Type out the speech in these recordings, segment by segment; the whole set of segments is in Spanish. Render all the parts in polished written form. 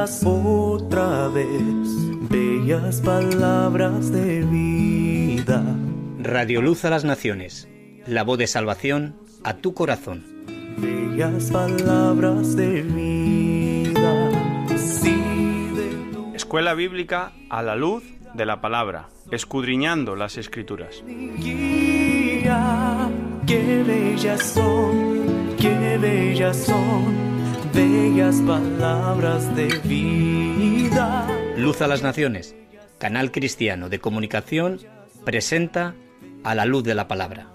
bellas otra vez, bellas palabras de vida. Radio Luz a las Naciones, la voz de salvación a tu corazón. Bellas palabras de vida. Escuela Bíblica a la luz de la palabra, escudriñando las Escrituras. Guía, qué bellas son, bellas palabras de vida. Luz a las Naciones, canal cristiano de comunicación, presenta A la luz de la palabra.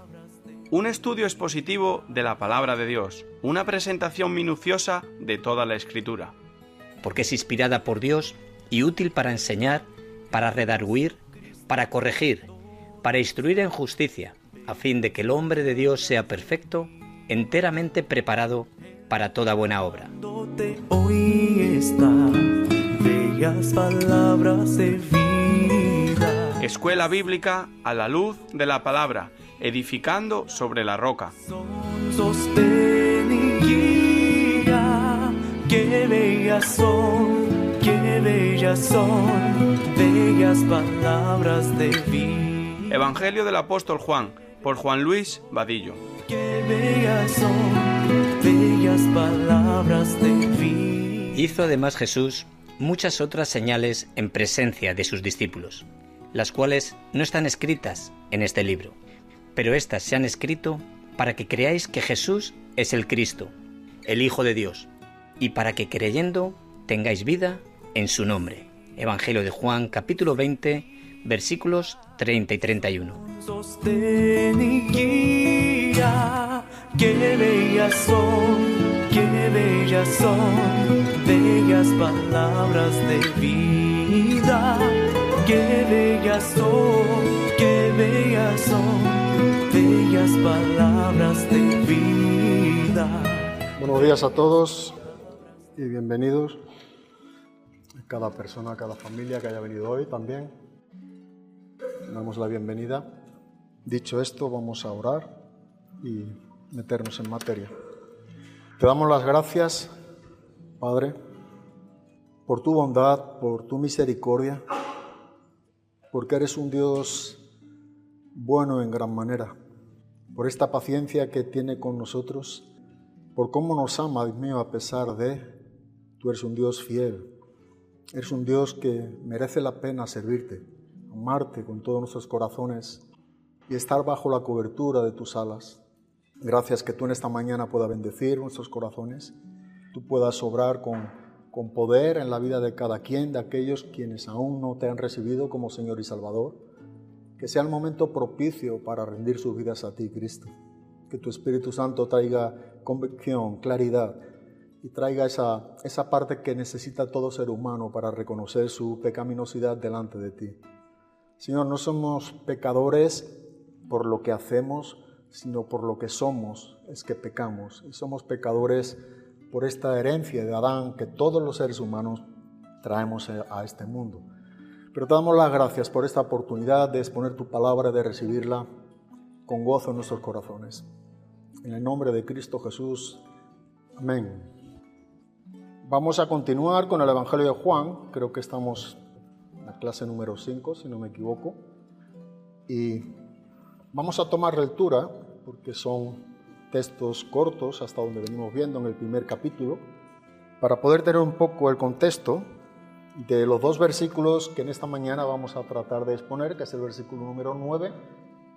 Un estudio expositivo de la palabra de Dios, una presentación minuciosa de toda la Escritura. Porque es inspirada por Dios y útil para enseñar, para redarguir, para corregir, para instruir en justicia, a fin de que el hombre de Dios sea perfecto, enteramente preparado para toda buena obra. Hoy está, bellas palabras de vida. Escuela Bíblica a la luz de la palabra, edificando sobre la roca. Sostén y guía, qué bellas son, bellas palabras de vida. Evangelio del apóstol Juan, por Juan Luis Vadillo. Qué bellas son, bellas palabras de vida. Hizo además Jesús muchas otras señales en presencia de sus discípulos, las cuales no están escritas en este libro, pero éstas se han escrito para que creáis que Jesús es el Cristo, el Hijo de Dios, y para que creyendo tengáis vida en su nombre. Evangelio de Juan, capítulo 20, versículos 30 y 31. Sostén y guía, qué bellas son, bellas palabras de vida. Qué bellas son, bellas palabras de vida. Buenos días a todos y bienvenidos. A cada persona, a cada familia que haya venido hoy también. Damos la bienvenida. Dicho esto, vamos a orar y meternos en materia. Te damos las gracias, Padre, por tu bondad, por tu misericordia, porque eres un Dios bueno en gran manera, por esta paciencia que tiene con nosotros, por cómo nos ama, Dios mío, a pesar de, tú eres un Dios fiel, eres un Dios que merece la pena servirte, amarte con todos nuestros corazones y estar bajo la cobertura de tus alas. Gracias que tú en esta mañana puedas bendecir nuestros corazones, tú puedas obrar con poder en la vida de cada quien, de aquellos quienes aún no te han recibido como Señor y Salvador. Que sea el momento propicio para rendir sus vidas a ti, Cristo. Que tu Espíritu Santo traiga convicción, claridad y traiga esa parte que necesita todo ser humano para reconocer su pecaminosidad delante de ti. Señor, no somos pecadores por lo que hacemos, sino por lo que somos, es que pecamos. Y somos pecadores por esta herencia de Adán que todos los seres humanos traemos a este mundo. Pero te damos las gracias por esta oportunidad de exponer tu palabra, de recibirla con gozo en nuestros corazones. En el nombre de Cristo Jesús. Amén. Vamos a continuar con el Evangelio de Juan. Creo que estamos en la clase número 5, si no me equivoco. Y vamos a tomar lectura, porque son textos cortos hasta donde venimos viendo en el primer capítulo, para poder tener un poco el contexto de los dos versículos que en esta mañana vamos a tratar de exponer, que es el versículo número 9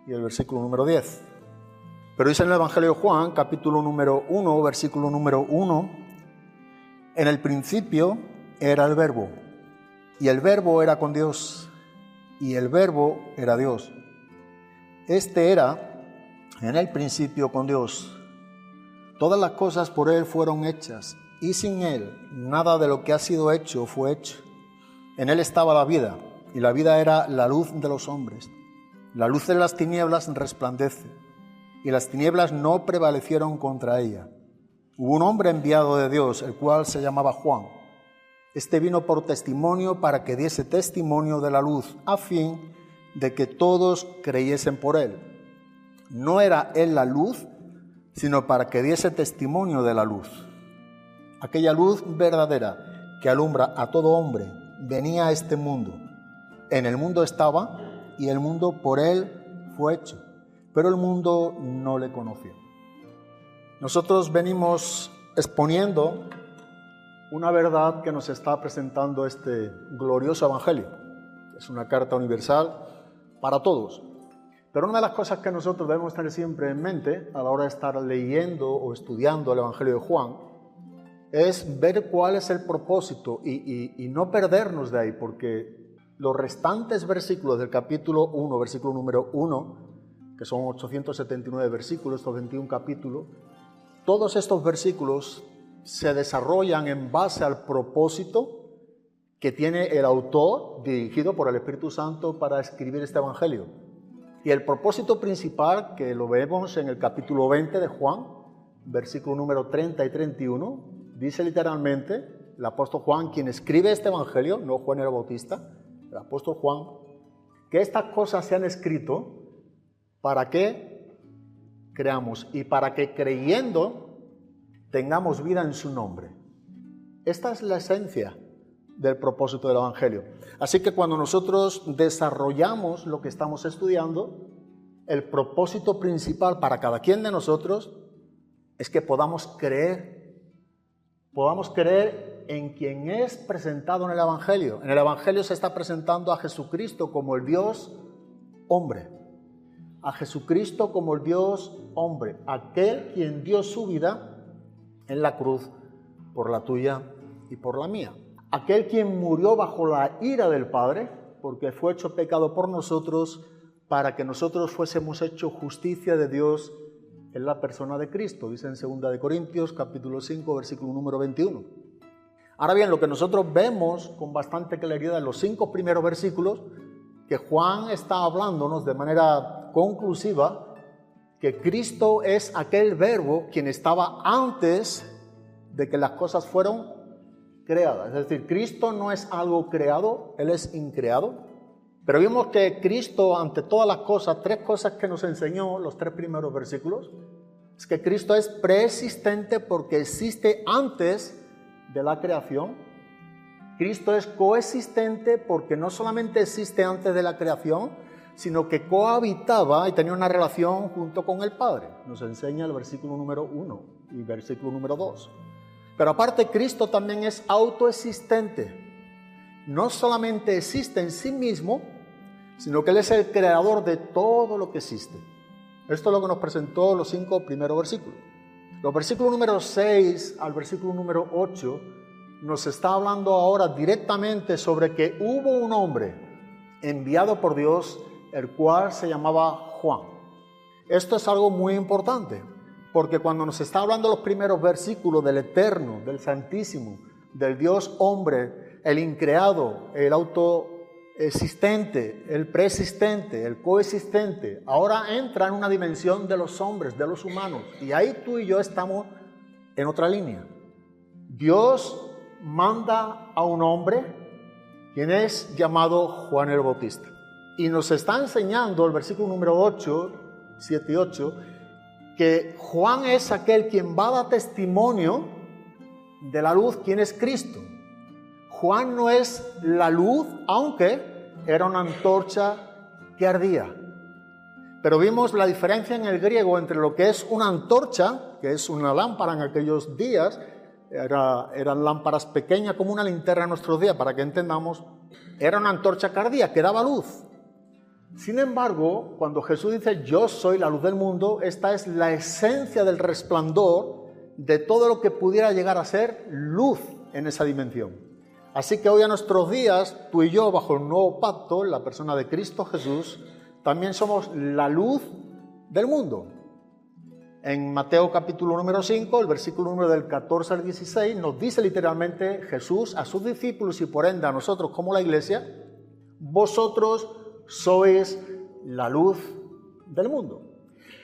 y el versículo número 10. Pero dice en el Evangelio de Juan, capítulo número 1, versículo número 1, en el principio era el Verbo, y el Verbo era con Dios, y el Verbo era Dios. Este era en el principio con Dios. Todas las cosas por Él fueron hechas, y sin Él nada de lo que ha sido hecho fue hecho. En Él estaba la vida, y la vida era la luz de los hombres. La luz de las tinieblas resplandece, y las tinieblas no prevalecieron contra ella. Hubo un hombre enviado de Dios, el cual se llamaba Juan. Este vino por testimonio para que diese testimonio de la luz, a fin de que todos creyesen por Él. No era Él la luz, sino para que diese testimonio de la luz. Aquella luz verdadera que alumbra a todo hombre, venía a este mundo. En el mundo estaba, y el mundo por él fue hecho, pero el mundo no le conoció. Nosotros venimos exponiendo una verdad que nos está presentando este glorioso evangelio. Es una carta universal para todos. Pero una de las cosas que nosotros debemos tener siempre en mente a la hora de estar leyendo o estudiando el evangelio de Juan es ver cuál es el propósito y no perdernos de ahí, porque los restantes versículos del capítulo 1, versículo número 1, que son 879 versículos, estos 21 capítulos, todos estos versículos se desarrollan en base al propósito que tiene el autor, dirigido por el Espíritu Santo, para escribir este evangelio. Y el propósito principal, que lo vemos en el capítulo 20 de Juan, versículo número 30 y 31, dice literalmente, el apóstol Juan, quien escribe este evangelio, no Juan el Bautista, el apóstol Juan, que estas cosas se han escrito para que creamos y para que creyendo tengamos vida en su nombre. Esta es la esencia del propósito del evangelio. Así que cuando nosotros desarrollamos lo que estamos estudiando, el propósito principal para cada quien de nosotros es que podamos creer en quien es presentado en el evangelio. En el evangelio se está presentando a Jesucristo como el Dios hombre, a Jesucristo como el Dios hombre, aquel quien dio su vida en la cruz por la tuya y por la mía. Aquel quien murió bajo la ira del Padre, porque fue hecho pecado por nosotros, para que nosotros fuésemos hecho justicia de Dios en la persona de Cristo, dice en 2 de Corintios, capítulo 5, versículo número 21. Ahora bien, lo que nosotros vemos con bastante claridad en los 5 primeros versículos, que Juan está hablándonos de manera conclusiva, que Cristo es aquel verbo quien estaba antes de que las cosas fueron creadas. Es decir, Cristo no es algo creado, Él es increado. Pero vimos que Cristo, ante todas las cosas, 3 cosas que nos enseñó los 3 primeros versículos, es que Cristo es preexistente porque existe antes de la creación. Cristo es coexistente porque no solamente existe antes de la creación, sino que cohabitaba y tenía una relación junto con el Padre. Nos enseña el versículo número 1 y versículo número 2. Pero aparte, Cristo también es autoexistente. No solamente existe en sí mismo, sino que Él es el creador de todo lo que existe. Esto es lo que nos presentó los 5 primeros versículos. Los versículos número 6 al versículo número 8 nos está hablando ahora directamente sobre que hubo un hombre enviado por Dios, el cual se llamaba Juan. Esto es algo muy importante, porque cuando nos está hablando los primeros versículos del Eterno, del Santísimo, del Dios hombre, el increado, el autoexistente, el preexistente, el coexistente, ahora entra en una dimensión de los hombres, de los humanos, y ahí tú y yo estamos en otra línea. Dios manda a un hombre, quien es llamado Juan el Bautista, y nos está enseñando el versículo número 8, 7 y 8, que Juan es aquel quien va a dar testimonio de la luz, quien es Cristo. Juan no es la luz, aunque era una antorcha que ardía. Pero vimos la diferencia en el griego entre lo que es una antorcha, que es una lámpara en aquellos días, eran lámparas pequeñas como una linterna en nuestros días, para que entendamos, era una antorcha que ardía, que daba luz. Sin embargo, cuando Jesús dice, yo soy la luz del mundo, esta es la esencia del resplandor de todo lo que pudiera llegar a ser luz en esa dimensión. Así que hoy a nuestros días, tú y yo, bajo el nuevo pacto, en la persona de Cristo Jesús, también somos la luz del mundo. En Mateo capítulo número 5, el versículo número del 14 al 16, nos dice literalmente Jesús a sus discípulos y por ende a nosotros como la iglesia, vosotros sois la luz del mundo.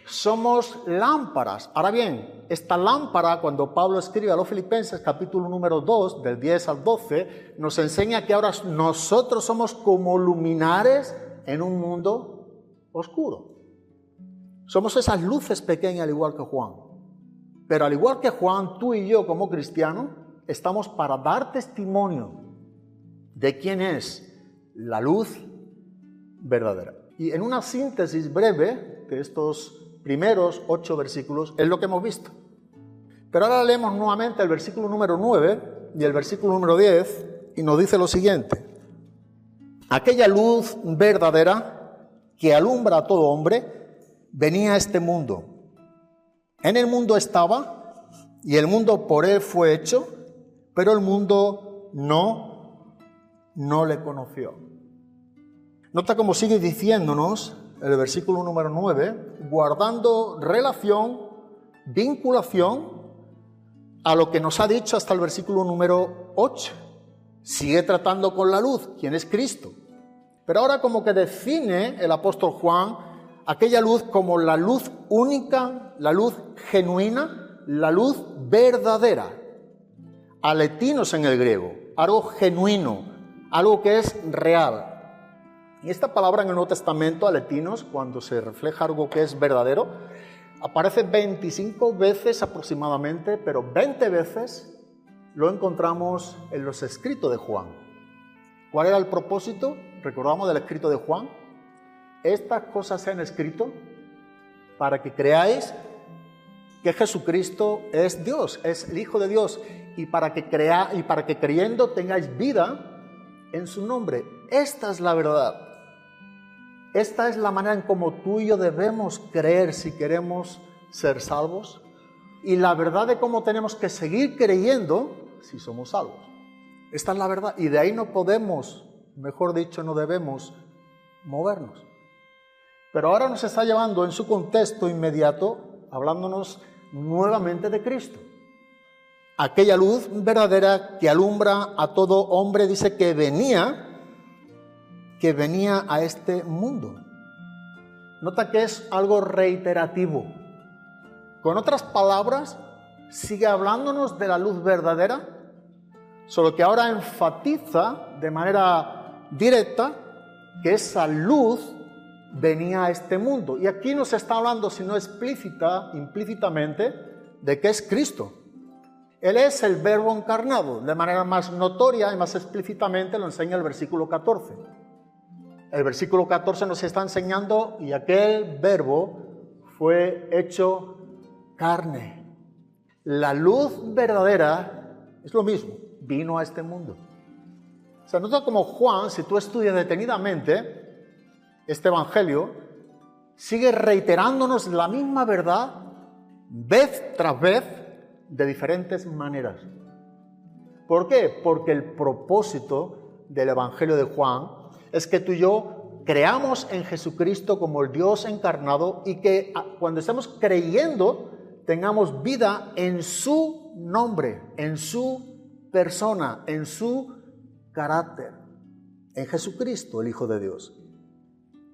Somos lámparas. Ahora bien, esta lámpara, cuando Pablo escribe a los Filipenses, capítulo número 2, del 10 al 12, nos enseña que ahora nosotros somos como luminares en un mundo oscuro. Somos esas luces pequeñas al igual que Juan. Pero al igual que Juan, tú y yo como cristianos, estamos para dar testimonio de quién es la luz verdadera. Y en una síntesis breve de estos primeros 8 versículos es lo que hemos visto. Pero ahora leemos nuevamente el versículo número 9 y el versículo número 10 y nos dice lo siguiente: aquella luz verdadera que alumbra a todo hombre venía a este mundo. En el mundo estaba y el mundo por él fue hecho, pero el mundo no le conoció. Nota cómo sigue diciéndonos el versículo número 9, guardando relación, vinculación a lo que nos ha dicho hasta el versículo número 8. Sigue tratando con la luz, quien es Cristo. Pero ahora como que define el apóstol Juan aquella luz como la luz única, la luz genuina, la luz verdadera. Aletinos en el griego, algo genuino, algo que es real. Y esta palabra en el Nuevo Testamento, aletinos, cuando se refleja algo que es verdadero, aparece 25 veces aproximadamente, pero 20 veces lo encontramos en los escritos de Juan. ¿Cuál era el propósito? Recordamos del escrito de Juan. Estas cosas se han escrito para que creáis que Jesucristo es Dios, es el Hijo de Dios, y para que creyendo tengáis vida en su nombre. Esta es la verdad. Esta es la manera en cómo tú y yo debemos creer si queremos ser salvos, y la verdad de cómo tenemos que seguir creyendo si somos salvos. Esta es la verdad, y de ahí no podemos, mejor dicho, no debemos movernos. Pero ahora nos está llevando en su contexto inmediato, hablándonos nuevamente de Cristo. Aquella luz verdadera que alumbra a todo hombre, dice que venía a este mundo. Nota que es algo reiterativo. Con otras palabras, sigue hablándonos de la luz verdadera, solo que ahora enfatiza de manera directa que esa luz venía a este mundo. Y aquí no se está hablando, sino implícitamente, de que es Cristo. Él es el Verbo encarnado. De manera más notoria y más explícitamente lo enseña el versículo 14. El versículo 14 nos está enseñando, y aquel Verbo fue hecho carne. La luz verdadera es lo mismo, vino a este mundo. O sea, nota como Juan, si tú estudias detenidamente este evangelio, sigue reiterándonos la misma verdad vez tras vez de diferentes maneras. ¿Por qué? Porque el propósito del evangelio de Juan es que tú y yo creamos en Jesucristo como el Dios encarnado, y que cuando estemos creyendo tengamos vida en su nombre, en su persona, en su carácter, en Jesucristo, el Hijo de Dios.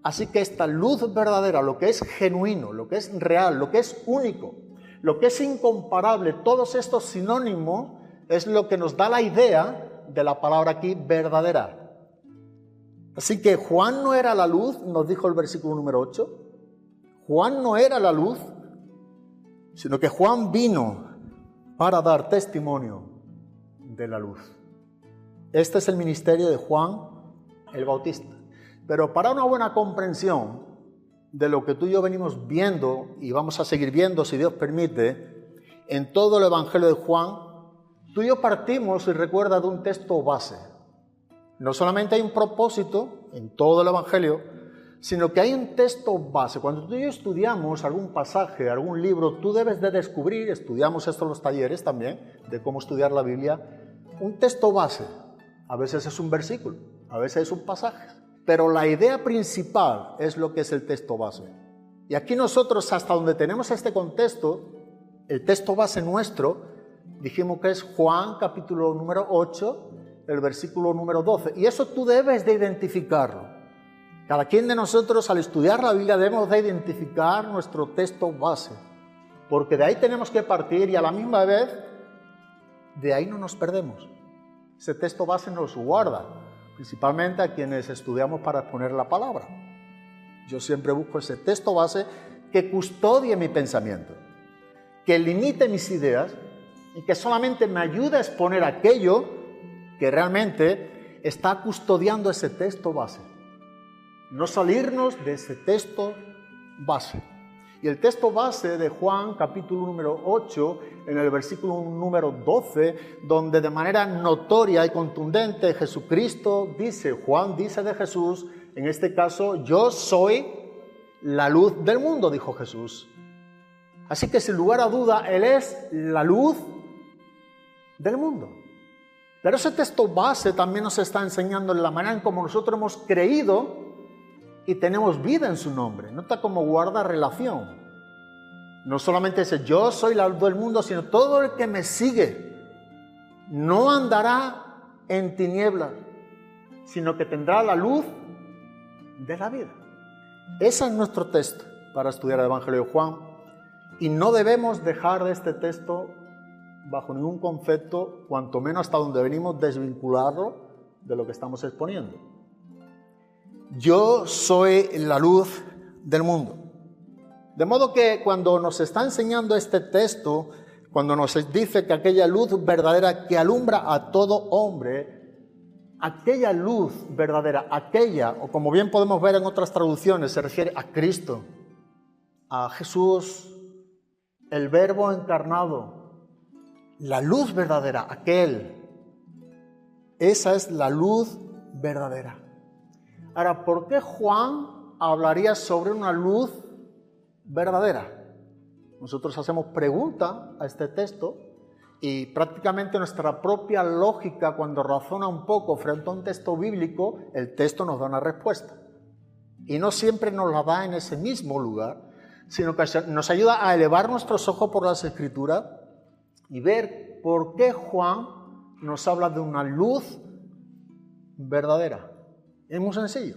Así que esta luz verdadera, lo que es genuino, lo que es real, lo que es único, lo que es incomparable, todos estos sinónimos, es lo que nos da la idea de la palabra aquí, verdadera. Así que Juan no era la luz, nos dijo el versículo número 8. Juan no era la luz, sino que Juan vino para dar testimonio de la luz. Este es el ministerio de Juan el Bautista. Pero para una buena comprensión de lo que tú y yo venimos viendo, y vamos a seguir viendo si Dios permite, en todo el Evangelio de Juan, tú y yo partimos, si recuerdas, de un texto base. No solamente hay un propósito en todo el Evangelio, sino que hay un texto base. Cuando tú y yo estudiamos algún pasaje, algún libro, tú debes de descubrir, estudiamos esto en los talleres también, de cómo estudiar la Biblia, un texto base. A veces es un versículo, a veces es un pasaje. Pero la idea principal es lo que es el texto base. Y aquí nosotros, hasta donde tenemos este contexto, el texto base nuestro, dijimos que es Juan capítulo número 8, el versículo número 12. Y eso tú debes de identificarlo. Cada quien de nosotros, al estudiar la Biblia, debemos de identificar nuestro texto base. Porque de ahí tenemos que partir, y a la misma vez, de ahí no nos perdemos. Ese texto base nos guarda, principalmente a quienes estudiamos para exponer la palabra. Yo siempre busco ese texto base que custodie mi pensamiento, que limite mis ideas y que solamente me ayude a exponer aquello que realmente está custodiando ese texto base. No salirnos de ese texto base. Y el texto base de Juan, capítulo número 8, en el versículo número 12, donde de manera notoria y contundente Jesucristo dice, Juan dice de Jesús, en este caso, yo soy la luz del mundo, dijo Jesús. Así que sin lugar a duda, Él es la luz del mundo. Pero ese texto base también nos está enseñando la manera en cómo nosotros hemos creído y tenemos vida en su nombre. Nota cómo guarda relación. No solamente dice, yo soy la luz del mundo, sino todo el que me sigue no andará en tinieblas, sino que tendrá la luz de la vida. Ese es nuestro texto para estudiar el Evangelio de Juan. Y no debemos dejar de este texto bajo ningún concepto, cuanto menos hasta donde venimos, desvincularlo de lo que estamos exponiendo. Yo soy la luz del mundo. De modo que cuando nos está enseñando este texto, cuando nos dice que aquella luz verdadera que alumbra a todo hombre, aquella luz verdadera, aquella, o como bien podemos ver en otras traducciones, se refiere a Cristo, a Jesús, el Verbo encarnado, la luz verdadera, aquel. Esa es la luz verdadera. Ahora, ¿por qué Juan hablaría sobre una luz verdadera? Nosotros hacemos pregunta a este texto y prácticamente nuestra propia lógica, cuando razona un poco frente a un texto bíblico, el texto nos da una respuesta. Y no siempre nos la da en ese mismo lugar, sino que nos ayuda a elevar nuestros ojos por las Escrituras y ver por qué Juan nos habla de una luz verdadera. Es muy sencillo.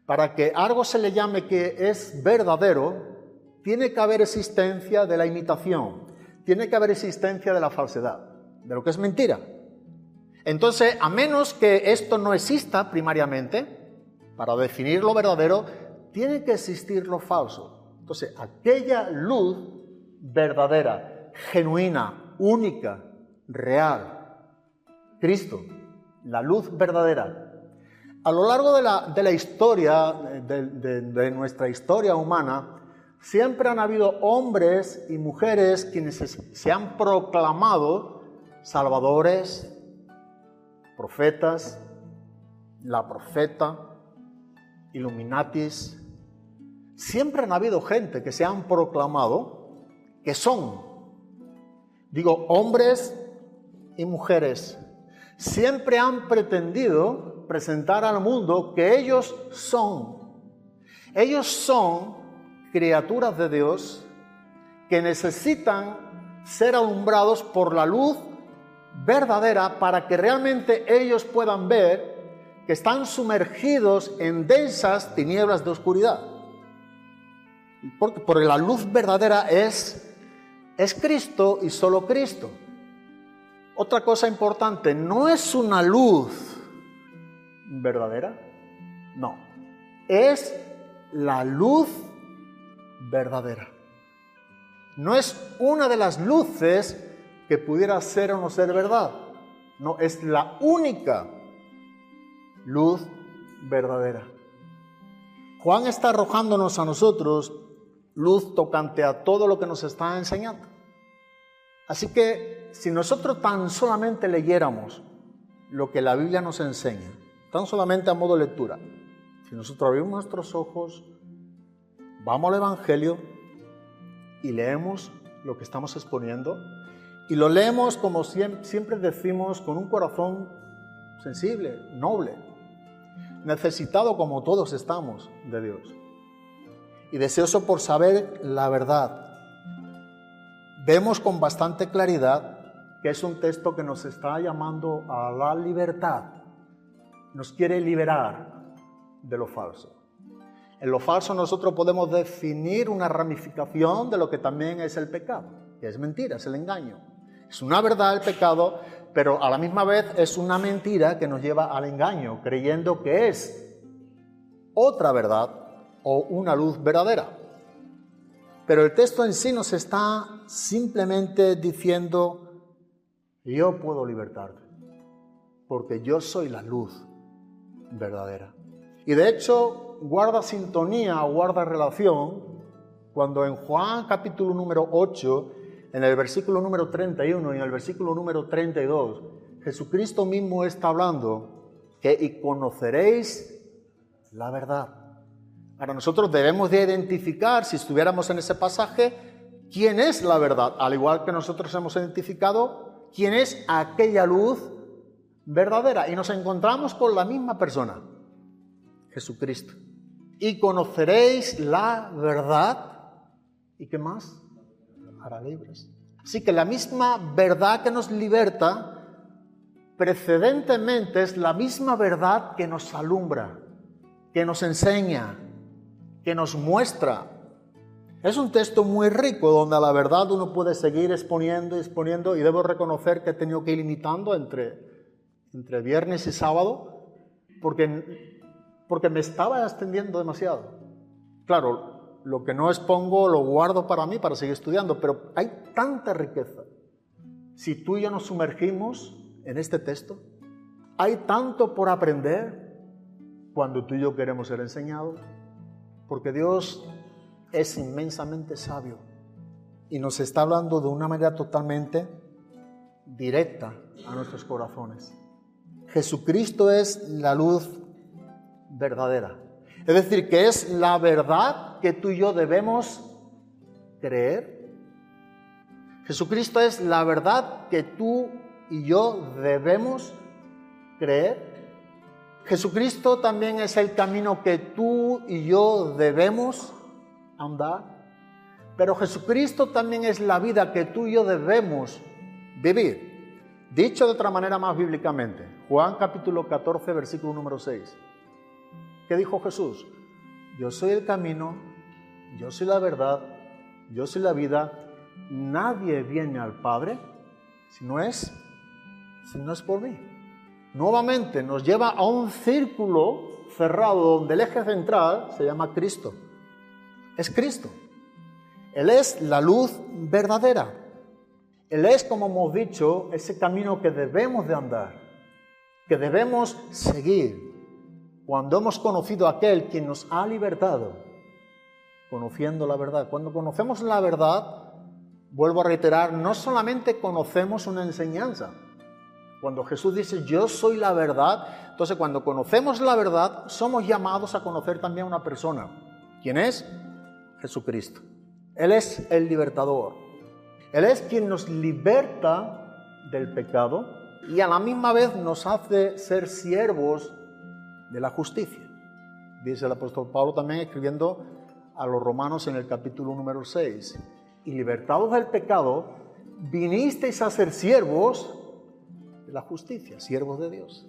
Para que algo se le llame que es verdadero, tiene que haber existencia de la imitación, tiene que haber existencia de la falsedad, de lo que es mentira. Entonces, a menos que esto no exista primariamente, para definir lo verdadero, tiene que existir lo falso. Entonces, aquella luz verdadera, genuina, única, real, Cristo, la luz verdadera. A lo largo de la historia, de nuestra historia humana, siempre han habido hombres y mujeres quienes se han proclamado salvadores, profetas, la profeta, Illuminatis. Siempre han habido gente que se han proclamado que son, digo, hombres y mujeres. Siempre han pretendido presentar al mundo que ellos son criaturas de Dios que necesitan ser alumbrados por la luz verdadera para que realmente ellos puedan ver que están sumergidos en densas tinieblas de oscuridad. Porque la luz verdadera es Cristo y solo Cristo. Otra cosa importante, no es una luz verdadera, no, es la luz verdadera. No es una de las luces que pudiera ser o no ser verdad, no, es la única luz verdadera. Juan está arrojándonos a nosotros luz tocante a todo lo que nos está enseñando. Así que si nosotros tan solamente leyéramos lo que la Biblia nos enseña, tan solamente a modo de lectura, si nosotros abrimos nuestros ojos, vamos al Evangelio y leemos lo que estamos exponiendo, y lo leemos, como siempre decimos, con un corazón sensible, noble, necesitado como todos estamos de Dios, y deseoso por saber la verdad. Vemos con bastante claridad que es un texto que nos está llamando a la libertad. Nos quiere liberar de lo falso. En lo falso nosotros podemos definir una ramificación de lo que también es el pecado, que es mentira, es el engaño. Es una verdad el pecado, pero a la misma vez es una mentira que nos lleva al engaño, creyendo que es otra verdad o una luz verdadera. Pero el texto en sí nos está simplemente diciendo yo puedo libertarte, porque yo soy la luz verdadera. Y de hecho, guarda sintonía o guarda relación cuando en Juan capítulo número 8, en el versículo número 31 y en el versículo número 32, Jesucristo mismo está hablando que y conoceréis la verdad. Ahora nosotros debemos de identificar, si estuviéramos en ese pasaje, quién es la verdad, al igual que nosotros hemos identificado quién es aquella luz verdadera. Y nos encontramos con la misma persona, Jesucristo. Y conoceréis la verdad. ¿Y qué más? Hará libres. Así que la misma verdad que nos liberta, precedentemente es la misma verdad que nos alumbra, que nos enseña, que nos muestra. Es un texto muy rico donde a la verdad uno puede seguir exponiendo y debo reconocer que he tenido que ir limitando entre viernes y sábado porque me estaba extendiendo demasiado. Claro, lo que no expongo lo guardo para mí, para seguir estudiando, pero hay tanta riqueza. Si tú y yo nos sumergimos en este texto, hay tanto por aprender cuando tú y yo queremos ser enseñados, porque Dios es inmensamente sabio y nos está hablando de una manera totalmente directa a nuestros corazones. Jesucristo es la luz verdadera. Es decir, que es la verdad que tú y yo debemos creer. Jesucristo es la verdad que tú y yo debemos creer. Jesucristo también es el camino que tú y yo debemos andar. Pero Jesucristo también es la vida que tú y yo debemos vivir. Dicho de otra manera más bíblicamente, Juan capítulo 14, versículo número 6. ¿Qué dijo Jesús? Yo soy el camino, yo soy la verdad, yo soy la vida. Nadie viene al Padre si no es por mí. Nuevamente nos lleva a un círculo cerrado donde el eje central se llama Cristo. Es Cristo. Él es la luz verdadera. Él es, como hemos dicho, ese camino que debemos de andar, que debemos seguir. Cuando hemos conocido a aquel quien nos ha libertado, conociendo la verdad. Cuando conocemos la verdad, vuelvo a reiterar, no solamente conocemos una enseñanza. Cuando Jesús dice, yo soy la verdad, entonces cuando conocemos la verdad, somos llamados a conocer también a una persona. ¿Quién es? Jesucristo. Él es el libertador. Él es quien nos liberta del pecado y a la misma vez nos hace ser siervos de la justicia. Dice el apóstol Pablo también escribiendo a los romanos en el capítulo número 6. Y libertados del pecado, vinisteis a ser siervos de la justicia, siervos de Dios.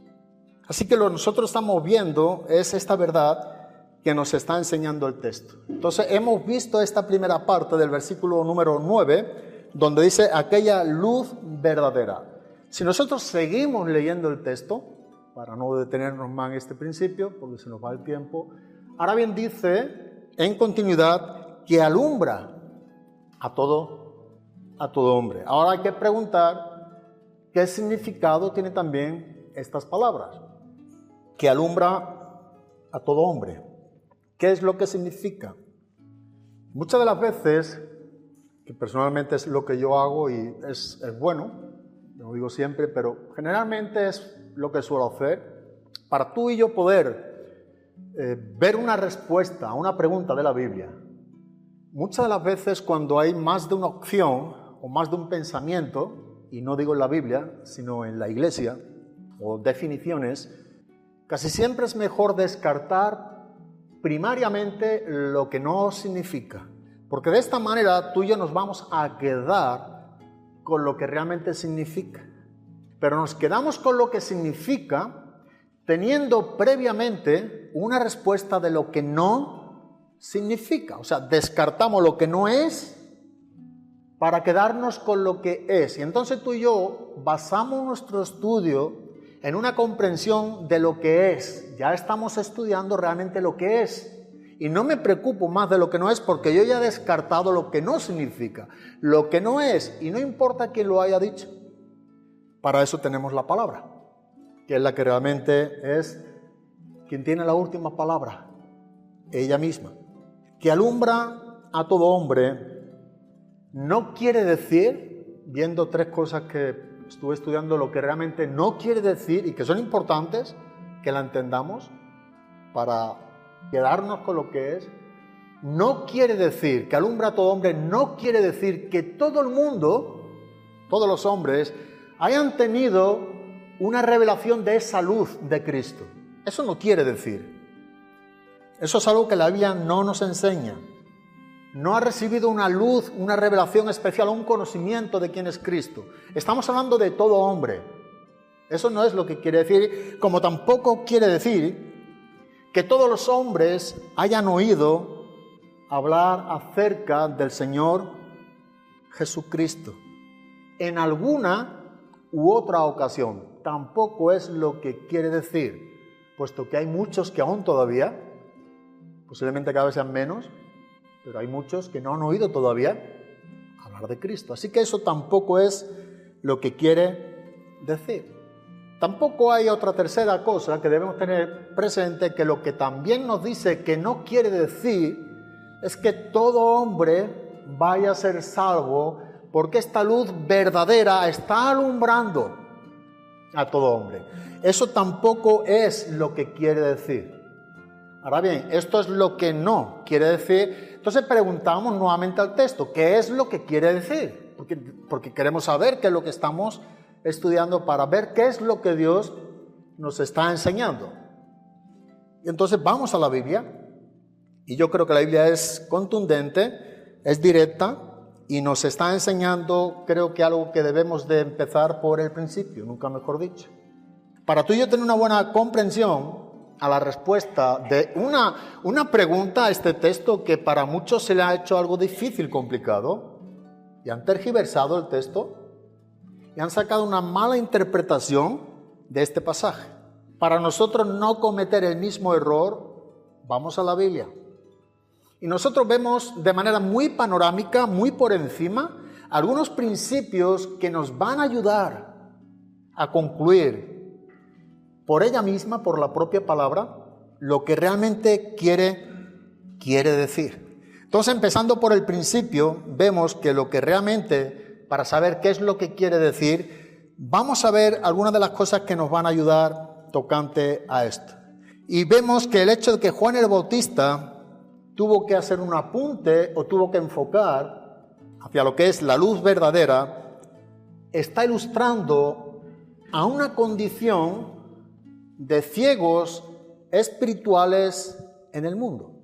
Así que lo que nosotros estamos viendo es esta verdad que nos está enseñando el texto. Entonces hemos visto esta primera parte del versículo número 9, donde dice aquella luz verdadera. Si nosotros seguimos leyendo el texto, para no detenernos más en este principio, porque se nos va el tiempo, ahora bien dice en continuidad que alumbra a todo hombre. Ahora hay que preguntar qué significado tiene también estas palabras, que alumbra a todo hombre. ¿Qué es lo que significa? Muchas de las veces, que personalmente es lo que yo hago y es bueno, lo digo siempre, pero generalmente es lo que suelo hacer, para tú y yo poder ver una respuesta a una pregunta de la Biblia. Muchas de las veces cuando hay más de una opción o más de un pensamiento, y no digo en la Biblia, sino en la iglesia, o definiciones, casi siempre es mejor descartar primariamente lo que no significa. Porque de esta manera tú y yo nos vamos a quedar con lo que realmente significa. Pero nos quedamos con lo que significa teniendo previamente una respuesta de lo que no significa. O sea, descartamos lo que no es para quedarnos con lo que es. Y entonces tú y yo basamos nuestro estudio en una comprensión de lo que es. Ya estamos estudiando realmente lo que es. Y no me preocupo más de lo que no es porque yo ya he descartado lo que no significa, lo que no es, y no importa quién lo haya dicho. Para eso tenemos la palabra, que es la que realmente es quien tiene la última palabra, ella misma, que alumbra a todo hombre. No quiere decir, viendo tres cosas que estuve estudiando, lo que realmente no quiere decir y que son importantes que la entendamos para quedarnos con lo que es. No quiere decir que alumbra a todo hombre, no quiere decir que todo el mundo, todos los hombres, hayan tenido una revelación de esa luz de Cristo. Eso no quiere decir. Eso es algo que la Biblia no nos enseña. No ha recibido una luz, una revelación especial, un conocimiento de quién es Cristo. Estamos hablando de todo hombre. Eso no es lo que quiere decir, como tampoco quiere decir que todos los hombres hayan oído hablar acerca del Señor Jesucristo en alguna u otra ocasión. Tampoco es lo que quiere decir, puesto que hay muchos que aún todavía, posiblemente cada vez sean menos, pero hay muchos que no han oído todavía hablar de Cristo. Así que eso tampoco es lo que quiere decir. Tampoco hay otra tercera cosa que debemos tener presente, que lo que también nos dice que no quiere decir es que todo hombre vaya a ser salvo, porque esta luz verdadera está alumbrando a todo hombre. Eso tampoco es lo que quiere decir. Ahora bien, esto es lo que no quiere decir. Entonces preguntamos nuevamente al texto, ¿qué es lo que quiere decir? Porque queremos saber qué es lo que estamos estudiando, para ver qué es lo que Dios nos está enseñando. Y entonces vamos a la Biblia, y yo creo que la Biblia es contundente, es directa, y nos está enseñando, creo que algo que debemos de empezar por el principio, nunca mejor dicho. Para tú y yo tener una buena comprensión a la respuesta de una pregunta a este texto que para muchos se le ha hecho algo difícil, complicado, y han tergiversado el texto y han sacado una mala interpretación de este pasaje. Para nosotros no cometer el mismo error, vamos a la Biblia. Y nosotros vemos de manera muy panorámica, muy por encima, algunos principios que nos van a ayudar a concluir por ella misma, por la propia palabra, lo que realmente quiere decir. Entonces, empezando por el principio, vemos que lo que realmente, para saber qué es lo que quiere decir, vamos a ver algunas de las cosas que nos van a ayudar tocante a esto. Y vemos que el hecho de que Juan el Bautista tuvo que hacer un apunte o tuvo que enfocar hacia lo que es la luz verdadera, está ilustrando a una condición de ciegos espirituales en el mundo.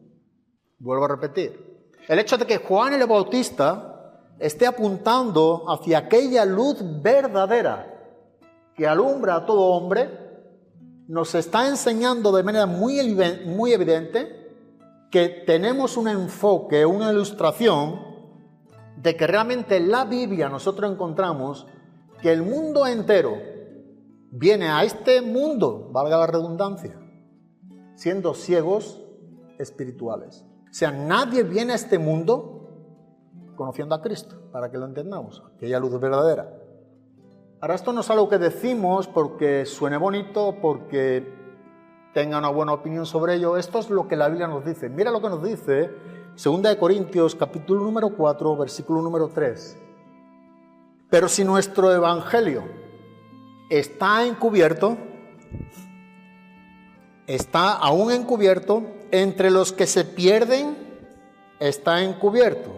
Vuelvo a repetir. El hecho de que Juan el Bautista esté apuntando hacia aquella luz verdadera que alumbra a todo hombre, nos está enseñando de manera muy evidente que tenemos un enfoque, una ilustración de que realmente en la Biblia nosotros encontramos que el mundo entero viene a este mundo, valga la redundancia, siendo ciegos espirituales. O sea, nadie viene a este mundo conociendo a Cristo, para que lo entendamos, aquella luz verdadera. Ahora, esto no es algo que decimos porque suene bonito, porque tenga una buena opinión sobre ello. Esto es lo que la Biblia nos dice. Mira lo que nos dice 2 Corintios, capítulo número 4, versículo número 3. Pero si nuestro evangelio está encubierto, está aún encubierto, entre los que se pierden está encubierto,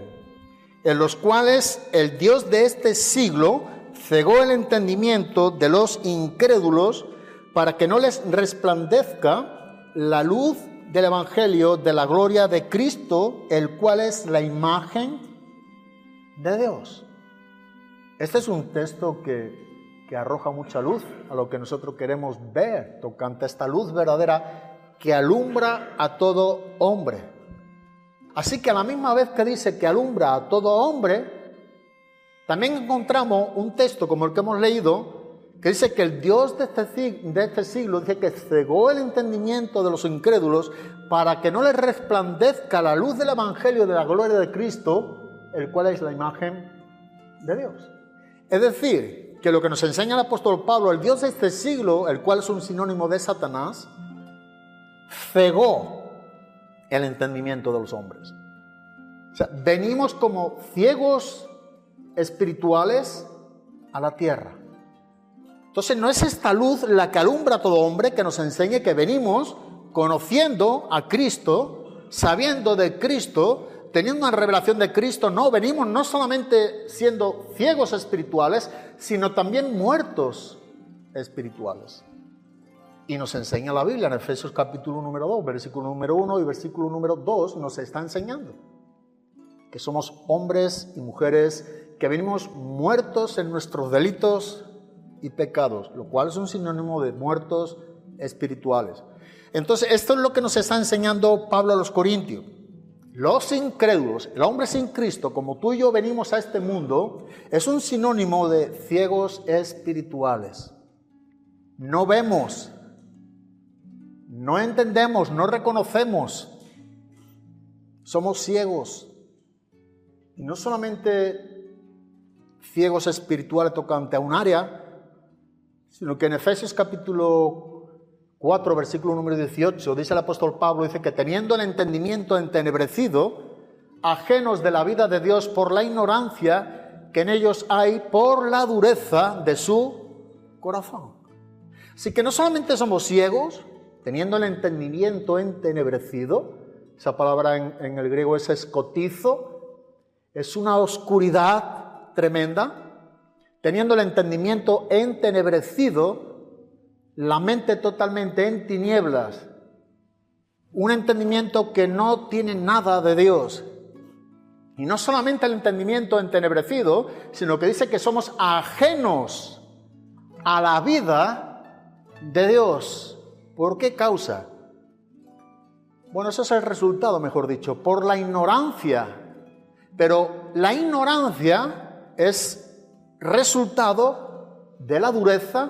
en los cuales el Dios de este siglo cegó el entendimiento de los incrédulos para que no les resplandezca la luz del evangelio de la gloria de Cristo, el cual es la imagen de Dios. Este es un texto que arroja mucha luz a lo que nosotros queremos ver tocante a esta luz verdadera que alumbra a todo hombre. Así que a la misma vez que dice que alumbra a todo hombre, también encontramos un texto como el que hemos leído, que dice que el Dios de este siglo dice que cegó el entendimiento de los incrédulos para que no les resplandezca la luz del evangelio de la gloria de Cristo, el cual es la imagen de Dios. Es decir, que lo que nos enseña el apóstol Pablo, el Dios de este siglo, el cual es un sinónimo de Satanás, cegó el entendimiento de los hombres. O sea, venimos como ciegos espirituales a la tierra. Entonces no es esta luz la que alumbra a todo hombre, que nos enseñe que venimos conociendo a Cristo, sabiendo de Cristo, teniendo una revelación de Cristo. No, venimos no solamente siendo ciegos espirituales, sino también muertos espirituales. Y nos enseña la Biblia en Efesios capítulo número 2, versículo número 1 y versículo número 2, nos está enseñando que somos hombres y mujeres que venimos muertos en nuestros delitos y pecados, lo cual es un sinónimo de muertos espirituales. Entonces, esto es lo que nos está enseñando Pablo a los Corintios. Los incrédulos, el hombre sin Cristo, como tú y yo venimos a este mundo, es un sinónimo de ciegos espirituales. No vemos, no entendemos, no reconocemos, somos ciegos. Y no solamente ciegos espirituales tocante a un área, sino que en Efesios capítulo 4, versículo número 18, dice el apóstol Pablo, dice que teniendo el entendimiento entenebrecido, ajenos de la vida de Dios por la ignorancia que en ellos hay, por la dureza de su corazón. Así que no solamente somos ciegos, teniendo el entendimiento entenebrecido, esa palabra en el griego es escotizo, es una oscuridad tremenda, teniendo el entendimiento entenebrecido, la mente totalmente en tinieblas, un entendimiento que no tiene nada de Dios. Y no solamente el entendimiento entenebrecido, sino que dice que somos ajenos a la vida de Dios. ¿Por qué causa? Bueno, eso es el resultado, mejor dicho, por la ignorancia. Pero la ignorancia es resultado de la dureza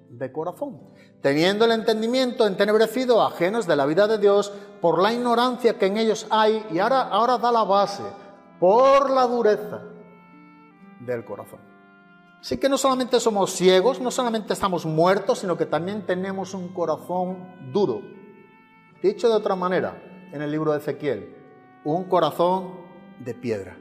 de corazón. Teniendo el entendimiento entenebrecido, ajenos de la vida de Dios, por la ignorancia que en ellos hay, y ahora da la base, por la dureza del corazón. Así que no solamente somos ciegos, no solamente estamos muertos, sino que también tenemos un corazón duro. Dicho de otra manera, en el libro de Ezequiel, un corazón de piedra.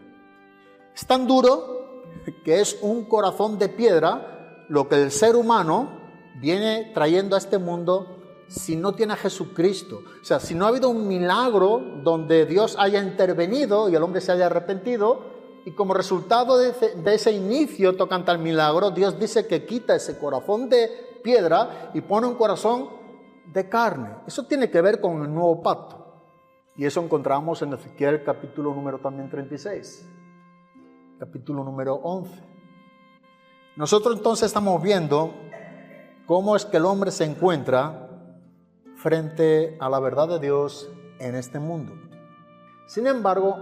Es tan duro que es un corazón de piedra lo que el ser humano viene trayendo a este mundo si no tiene a Jesucristo. O sea, si no ha habido un milagro donde Dios haya intervenido y el hombre se haya arrepentido, y como resultado de ese inicio tocante al milagro, Dios dice que quita ese corazón de piedra y pone un corazón de carne. Eso tiene que ver con el nuevo pacto. Y eso encontramos en Ezequiel capítulo número también 36, capítulo número 11. Nosotros entonces estamos viendo cómo es que el hombre se encuentra frente a la verdad de Dios en este mundo. Sin embargo,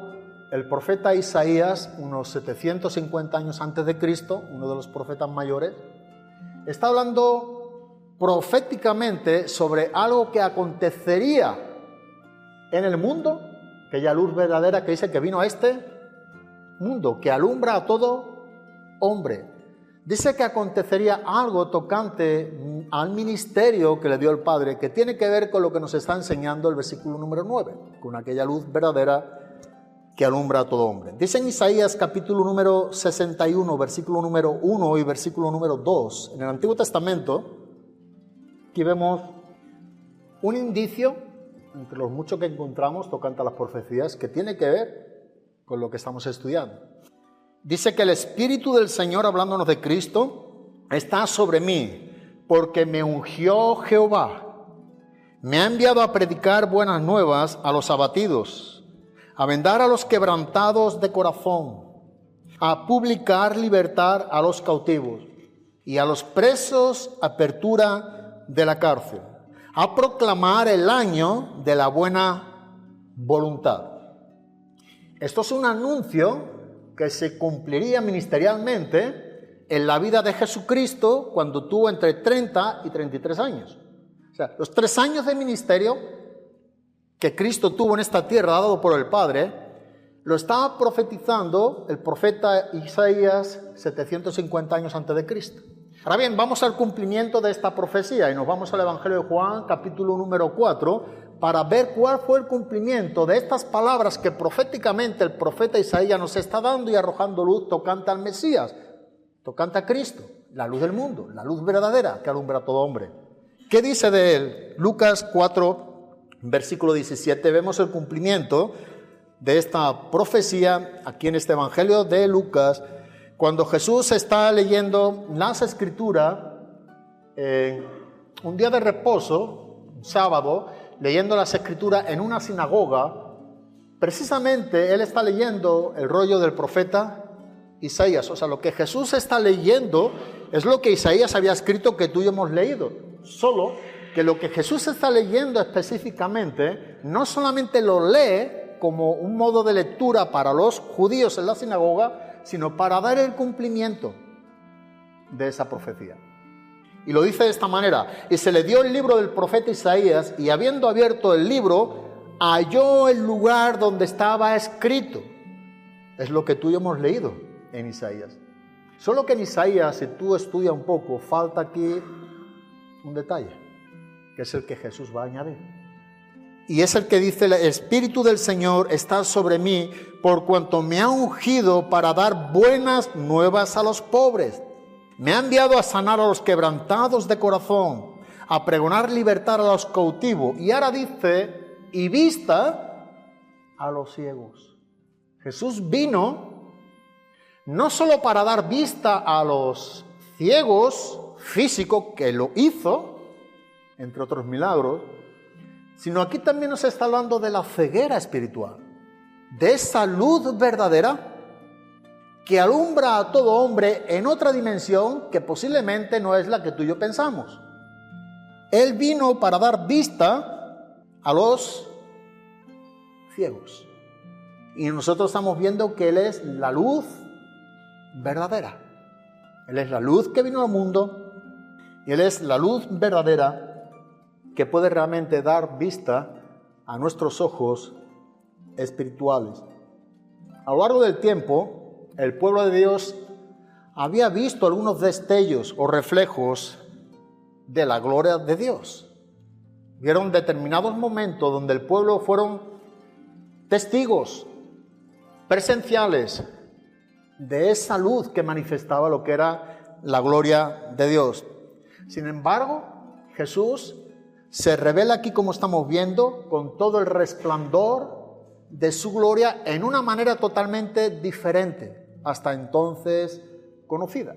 el profeta Isaías, unos 750 años antes de Cristo, uno de los profetas mayores, está hablando proféticamente sobre algo que acontecería en el mundo, aquella luz verdadera que dice que vino a este mundo, que alumbra a todo hombre. Dice que acontecería algo tocante al ministerio que le dio el Padre, que tiene que ver con lo que nos está enseñando el versículo número 9, con aquella luz verdadera que alumbra a todo hombre. Dice en Isaías capítulo número 61, versículo número 1 y versículo número 2, en el Antiguo Testamento, aquí vemos un indicio entre los muchos que encontramos tocante a las profecías, que tiene que ver con lo que estamos estudiando. Dice que el Espíritu del Señor, hablándonos de Cristo, está sobre mí, porque me ungió Jehová. Me ha enviado a predicar buenas nuevas a los abatidos, a vendar a los quebrantados de corazón, a publicar libertad a los cautivos y a los presos apertura de la cárcel, a proclamar el año de la buena voluntad. Esto es un anuncio que se cumpliría ministerialmente en la vida de Jesucristo cuando tuvo entre 30 y 33 años. O sea, los 3 años de ministerio que Cristo tuvo en esta tierra dado por el Padre, lo estaba profetizando el profeta Isaías 750 años antes de Cristo. Ahora bien, vamos al cumplimiento de esta profecía y nos vamos al Evangelio de Juan, capítulo número 4, para ver cuál fue el cumplimiento de estas palabras que proféticamente el profeta Isaías nos está dando y arrojando luz tocante al Mesías, tocante a Cristo, la luz del mundo, la luz verdadera que alumbra a todo hombre. ¿Qué dice de él? Lucas 4, versículo 17, vemos el cumplimiento de esta profecía aquí en este Evangelio de Lucas, cuando Jesús está leyendo las Escrituras, un día de reposo, un sábado, leyendo las Escrituras en una sinagoga. Precisamente él está leyendo el rollo del profeta Isaías. O sea, lo que Jesús está leyendo es lo que Isaías había escrito, que tú y yo hemos leído. Solo que lo que Jesús está leyendo específicamente no solamente lo lee como un modo de lectura para los judíos en la sinagoga, sino para dar el cumplimiento de esa profecía. Y lo dice de esta manera: y se le dio el libro del profeta Isaías, y habiendo abierto el libro, halló el lugar donde estaba escrito. Es lo que tú y yo hemos leído en Isaías. Solo que en Isaías, si tú estudias un poco, falta aquí un detalle, que es el que Jesús va a añadir. Y es el que dice: el Espíritu del Señor está sobre mí, por cuanto me ha ungido para dar buenas nuevas a los pobres. Me ha enviado a sanar a los quebrantados de corazón, a pregonar libertad a los cautivos. Y ahora dice: y vista a los ciegos. Jesús vino no solo para dar vista a los ciegos físicos, que lo hizo, entre otros milagros, sino aquí también nos está hablando de la ceguera espiritual, de esa luz verdadera que alumbra a todo hombre en otra dimensión que posiblemente no es la que tú y yo pensamos. Él vino para dar vista a los ciegos. Y nosotros estamos viendo que Él es la luz verdadera. Él es la luz que vino al mundo y Él es la luz verdadera que puede realmente dar vista a nuestros ojos espirituales. A lo largo del tiempo, el pueblo de Dios había visto algunos destellos o reflejos de la gloria de Dios. Vieron determinados momentos donde el pueblo fueron testigos presenciales de esa luz que manifestaba lo que era la gloria de Dios. Sin embargo, Jesús se revela aquí, como estamos viendo, con todo el resplandor de su gloria en una manera totalmente diferente, hasta entonces conocida.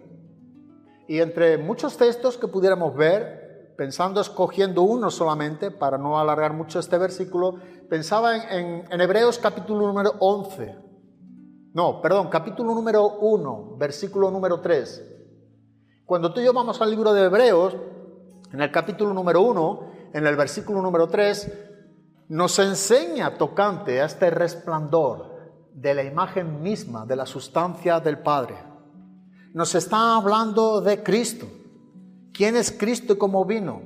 Y entre muchos textos que pudiéramos ver, pensando, escogiendo uno solamente, para no alargar mucho este versículo, pensaba en Hebreos capítulo número 11. Capítulo número 1, versículo número 3. Cuando tú y yo vamos al libro de Hebreos, en el capítulo número 1, en el versículo número 3, nos enseña tocante a este resplandor de la imagen misma, de la sustancia del Padre. Nos está hablando de Cristo. ¿Quién es Cristo y cómo vino?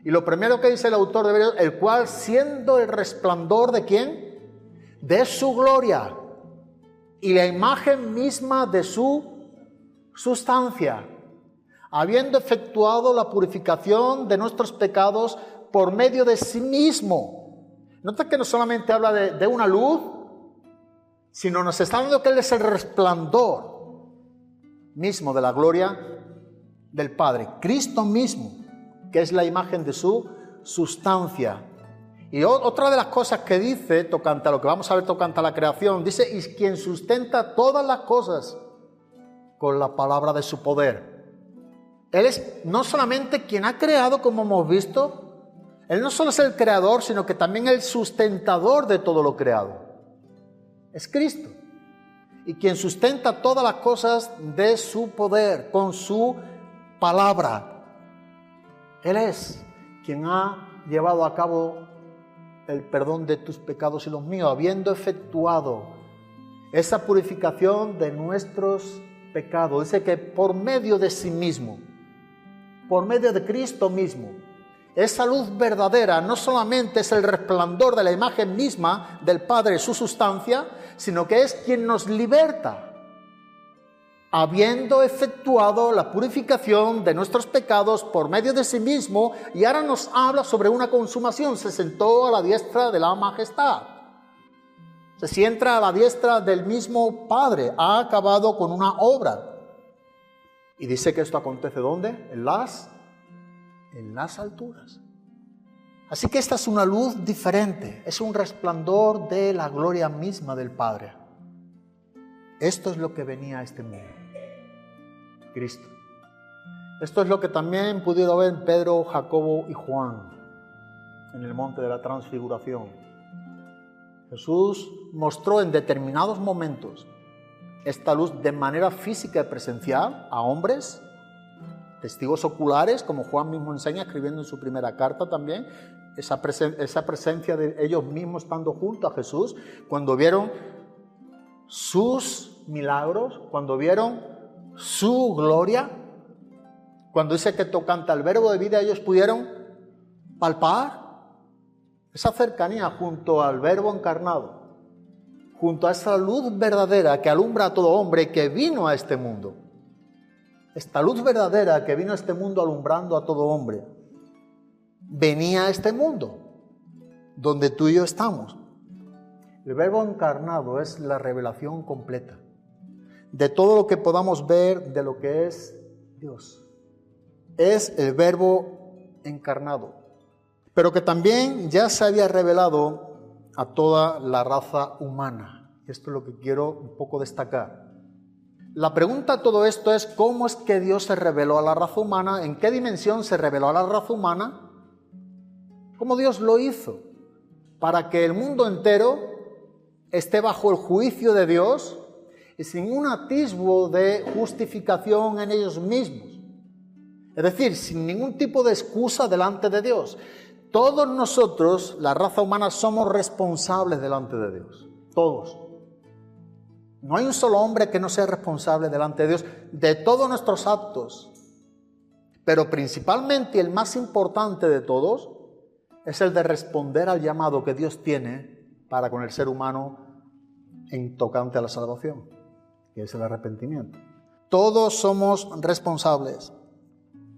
Y lo primero que dice el autor de Hebreos, el cual siendo el resplandor ¿de quién? De su gloria y la imagen misma de su sustancia, habiendo efectuado la purificación de nuestros pecados por medio de sí mismo. Nota que no solamente habla de una luz, sino nos está hablando que Él es el resplandor mismo de la gloria del Padre. Cristo mismo, que es la imagen de su sustancia. Y otra de las cosas que dice, tocante a lo que vamos a ver tocante a la creación, dice: y quien sustenta todas las cosas con la palabra de su poder. Él es no solamente quien ha creado, como hemos visto, Él no solo es el creador, sino que también el sustentador de todo lo creado. Es Cristo. Y quien sustenta todas las cosas de su poder, con su palabra. Él es quien ha llevado a cabo el perdón de tus pecados y los míos, habiendo efectuado esa purificación de nuestros pecados. Dice que por medio de sí mismo, por medio de Cristo mismo, Esa luz verdadera no solamente es el resplandor de la imagen misma del Padre, su sustancia, sino que es quien nos liberta, habiendo efectuado la purificación de nuestros pecados por medio de sí mismo, y ahora nos habla sobre una consumación. Se sentó a la diestra de la majestad. Se sienta a la diestra del mismo Padre. Ha acabado con una obra. Y dice que esto acontece ¿dónde? En las alturas. Así que esta es una luz diferente. Es un resplandor de la gloria misma del Padre. Esto es lo que venía a este mundo. Cristo. Esto es lo que también pudieron ver Pedro, Jacobo y Juan en el monte de la transfiguración. Jesús mostró en determinados momentos esta luz de manera física y presencial a hombres, testigos oculares, como Juan mismo enseña escribiendo en su primera carta también, esa presencia de ellos mismos estando junto a Jesús, cuando vieron sus milagros, cuando vieron su gloria, cuando dice que tocante al verbo de vida ellos pudieron palpar esa cercanía junto al verbo encarnado, junto a esa luz verdadera que alumbra a todo hombre que vino a este mundo. Esta luz verdadera que vino a este mundo alumbrando a todo hombre, venía a este mundo donde tú y yo estamos. El verbo encarnado es la revelación completa de todo lo que podamos ver de lo que es Dios. Es el verbo encarnado, pero que también ya se había revelado a toda la raza humana. Esto es lo que quiero un poco destacar. La pregunta a todo esto es: ¿cómo es que Dios se reveló a la raza humana? ¿En qué dimensión se reveló a la raza humana? ¿Cómo Dios lo hizo? Para que el mundo entero esté bajo el juicio de Dios y sin un atisbo de justificación en ellos mismos. Es decir, sin ningún tipo de excusa delante de Dios. Todos nosotros, la raza humana, somos responsables delante de Dios. Todos. No hay un solo hombre que no sea responsable delante de Dios de todos nuestros actos. Pero principalmente el más importante de todos es el de responder al llamado que Dios tiene para con el ser humano en tocante a la salvación, que es el arrepentimiento. Todos somos responsables.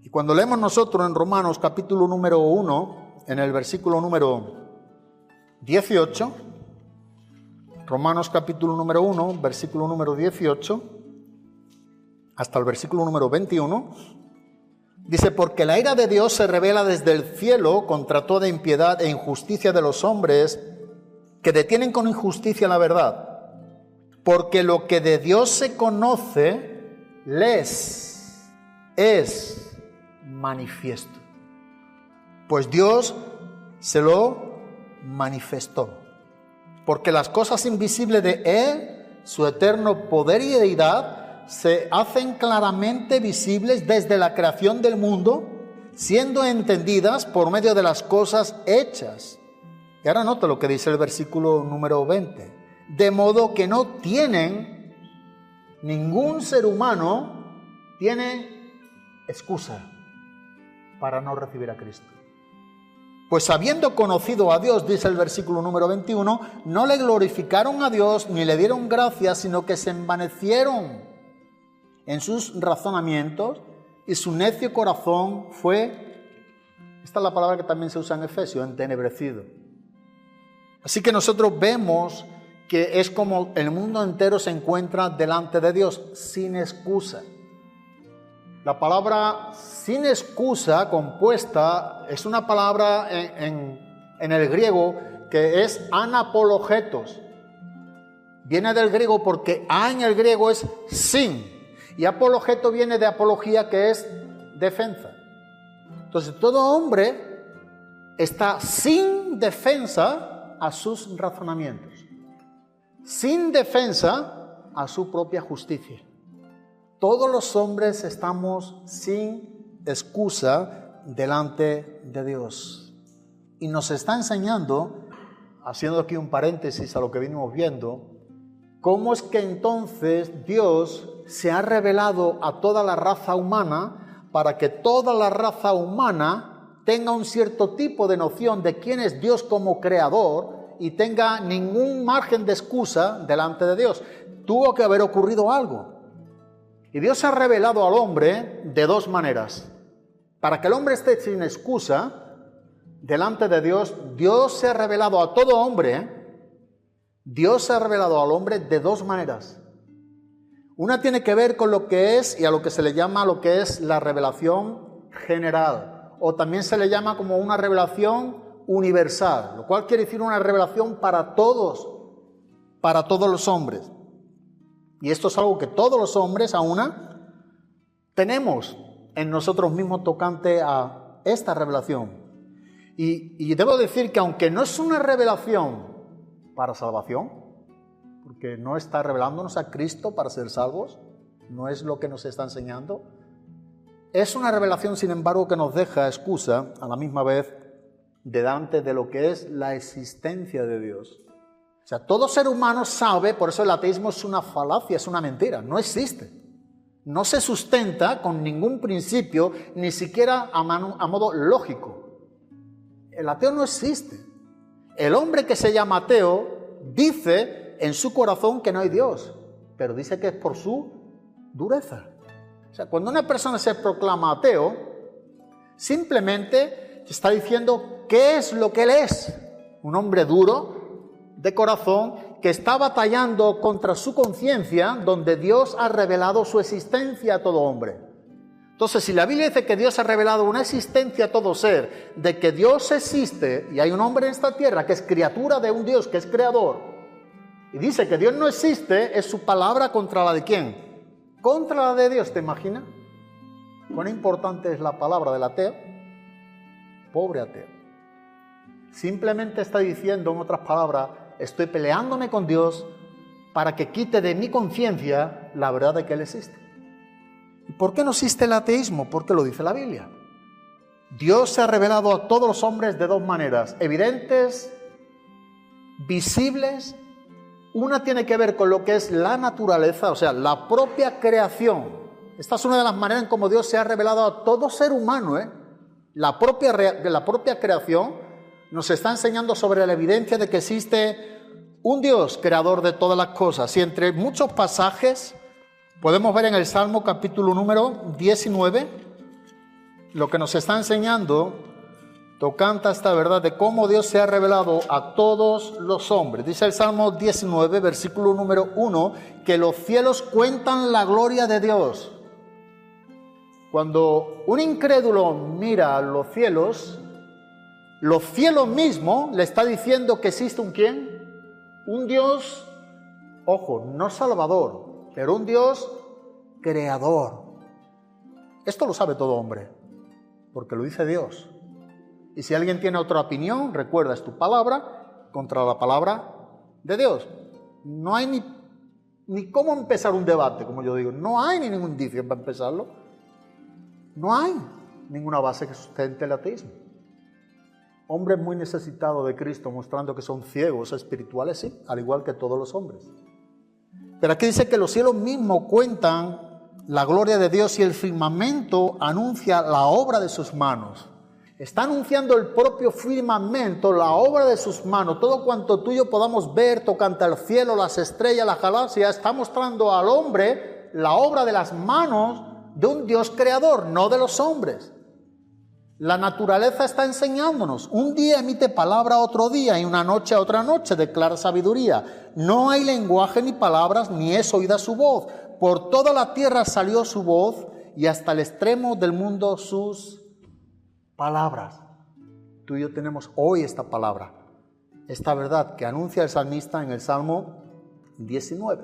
Y cuando leemos nosotros en Romanos capítulo número 1, en el versículo número 18, Romanos capítulo número 1, versículo número 18, hasta el versículo número 21, dice: porque la ira de Dios se revela desde el cielo contra toda impiedad e injusticia de los hombres que detienen con injusticia la verdad. Porque lo que de Dios se conoce les es manifiesto. Pues Dios se lo manifestó. Porque las cosas invisibles de Él, su eterno poder y deidad, se hacen claramente visibles desde la creación del mundo, siendo entendidas por medio de las cosas hechas. Y ahora nota lo que dice el versículo número 20. De modo que no tienen, ningún ser humano tiene excusa para no recibir a Cristo. Pues habiendo conocido a Dios, dice el versículo número 21, no le glorificaron a Dios ni le dieron gracias, sino que se envanecieron en sus razonamientos y su necio corazón fue, esta es la palabra que también se usa en Efesios, entenebrecido. Así que nosotros vemos que es como el mundo entero se encuentra delante de Dios, sin excusa. La palabra sin excusa compuesta es una palabra en el griego que es anapologetos. Viene del griego porque a en el griego es sin. Y apologeto viene de apología, que es defensa. Entonces todo hombre está sin defensa a sus razonamientos, sin defensa a su propia justicia. Todos los hombres estamos sin excusa delante de Dios. Y nos está enseñando, haciendo aquí un paréntesis a lo que venimos viendo, cómo es que entonces Dios se ha revelado a toda la raza humana para que toda la raza humana tenga un cierto tipo de noción de quién es Dios como creador y tenga ningún margen de excusa delante de Dios. Tuvo que haber ocurrido algo. Y Dios se ha revelado al hombre de dos maneras. Para que el hombre esté sin excusa delante de Dios, Dios se ha revelado a todo hombre. Dios se ha revelado al hombre de dos maneras. Una tiene que ver con lo que es y a lo que se le llama lo que es la revelación general, o también se le llama como una revelación universal, lo cual quiere decir una revelación para todos los hombres. Y esto es algo que todos los hombres a una tenemos en nosotros mismos tocante a esta revelación. Y debo decir que aunque no es una revelación para salvación, porque no está revelándonos a Cristo para ser salvos, no es lo que nos está enseñando, es una revelación, sin embargo, que nos deja excusa a la misma vez delante de lo que es la existencia de Dios. O sea, todo ser humano sabe, por eso el ateísmo es una falacia, es una mentira, no existe. No se sustenta con ningún principio, ni siquiera a modo lógico. El ateo no existe. El hombre que se llama ateo dice en su corazón que no hay Dios, pero dice que es por su dureza. O sea, cuando una persona se proclama ateo, simplemente está diciendo qué es lo que él es. Un hombre duro, de corazón, que está batallando contra su conciencia, donde Dios ha revelado su existencia a todo hombre. Entonces, si la Biblia dice que Dios ha revelado una existencia a todo ser, de que Dios existe y hay un hombre en esta tierra que es criatura de un Dios que es creador, y dice que Dios no existe, es su palabra contra la de ¿quién? Contra la de Dios, ¿te imaginas? ¿Cuán importante es la palabra del ateo? Pobre ateo. Simplemente está diciendo, en otras palabras, estoy peleándome con Dios para que quite de mi conciencia la verdad de que Él existe. ¿Y por qué no existe el ateísmo? Porque lo dice la Biblia. Dios se ha revelado a todos los hombres de dos maneras, evidentes, visibles. Una tiene que ver con lo que es la naturaleza, o sea, la propia creación. Esta es una de las maneras en cómo Dios se ha revelado a todo ser humano. La propia creación nos está enseñando sobre la evidencia de que existe un Dios creador de todas las cosas. Y entre muchos pasajes podemos ver en el Salmo capítulo número 19 lo que nos está enseñando tocante a esta verdad de cómo Dios se ha revelado a todos los hombres. Dice el Salmo 19, versículo número 1, que los cielos cuentan la gloria de Dios. Cuando un incrédulo mira a los cielos mismos le está diciendo que existe un ¿quién? Un Dios, ojo, no salvador, pero un Dios creador. Esto lo sabe todo hombre, porque lo dice Dios. Y si alguien tiene otra opinión, recuerda, es tu palabra contra la palabra de Dios. No hay ni cómo empezar un debate, como yo digo. No hay ni ningún indicio para empezarlo. No hay ninguna base que sustente el ateísmo. Hombres muy necesitados de Cristo, mostrando que son ciegos espirituales, sí, al igual que todos los hombres. Pero aquí dice que los cielos mismos cuentan la gloria de Dios y el firmamento anuncia la obra de sus manos. Está anunciando el propio firmamento, la obra de sus manos. Todo cuanto tú y yo podamos ver tocante al cielo, las estrellas, las galaxias, está mostrando al hombre la obra de las manos de un Dios creador, no de los hombres. La naturaleza está enseñándonos. Un día emite palabra a otro día y una noche a otra noche declara sabiduría. No hay lenguaje ni palabras, ni es oída su voz. Por toda la tierra salió su voz y hasta el extremo del mundo sus palabras. Tú y yo tenemos hoy esta palabra, esta verdad que anuncia el salmista en el Salmo 19.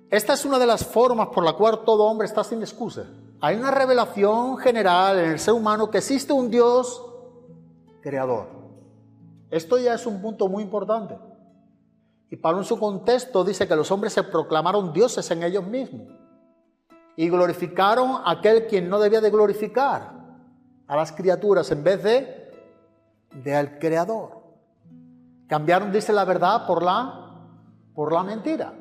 Esta es una de las formas por la cual todo hombre está sin excusa. Hay una revelación general en el ser humano que existe un Dios creador. Esto ya es un punto muy importante. Y Pablo en su contexto dice que los hombres se proclamaron dioses en ellos mismos y glorificaron a aquel quien no debía de glorificar, a las criaturas en vez de al creador. Cambiaron, dice, la verdad por la mentira.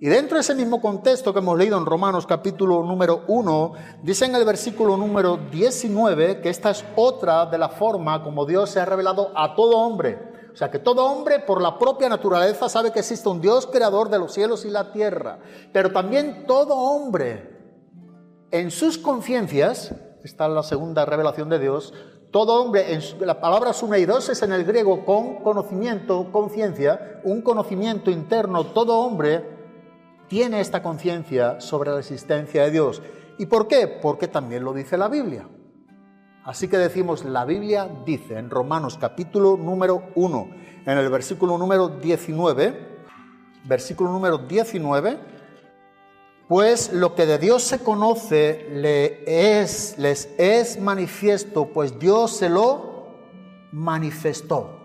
Y dentro de ese mismo contexto que hemos leído en Romanos capítulo número 1, dice en el versículo número 19 que esta es otra de la forma como Dios se ha revelado a todo hombre. O sea, que todo hombre por la propia naturaleza sabe que existe un Dios creador de los cielos y la tierra. Pero también todo hombre en sus conciencias, esta es la segunda revelación de Dios, todo hombre, la palabra suneidos es en el griego con conocimiento, conciencia, un conocimiento interno, todo hombre tiene esta conciencia sobre la existencia de Dios. ¿Y por qué? Porque también lo dice la Biblia. Así que decimos, la Biblia dice en Romanos capítulo número 1, en el versículo número 19, pues lo que de Dios se conoce les es manifiesto, pues Dios se lo manifestó.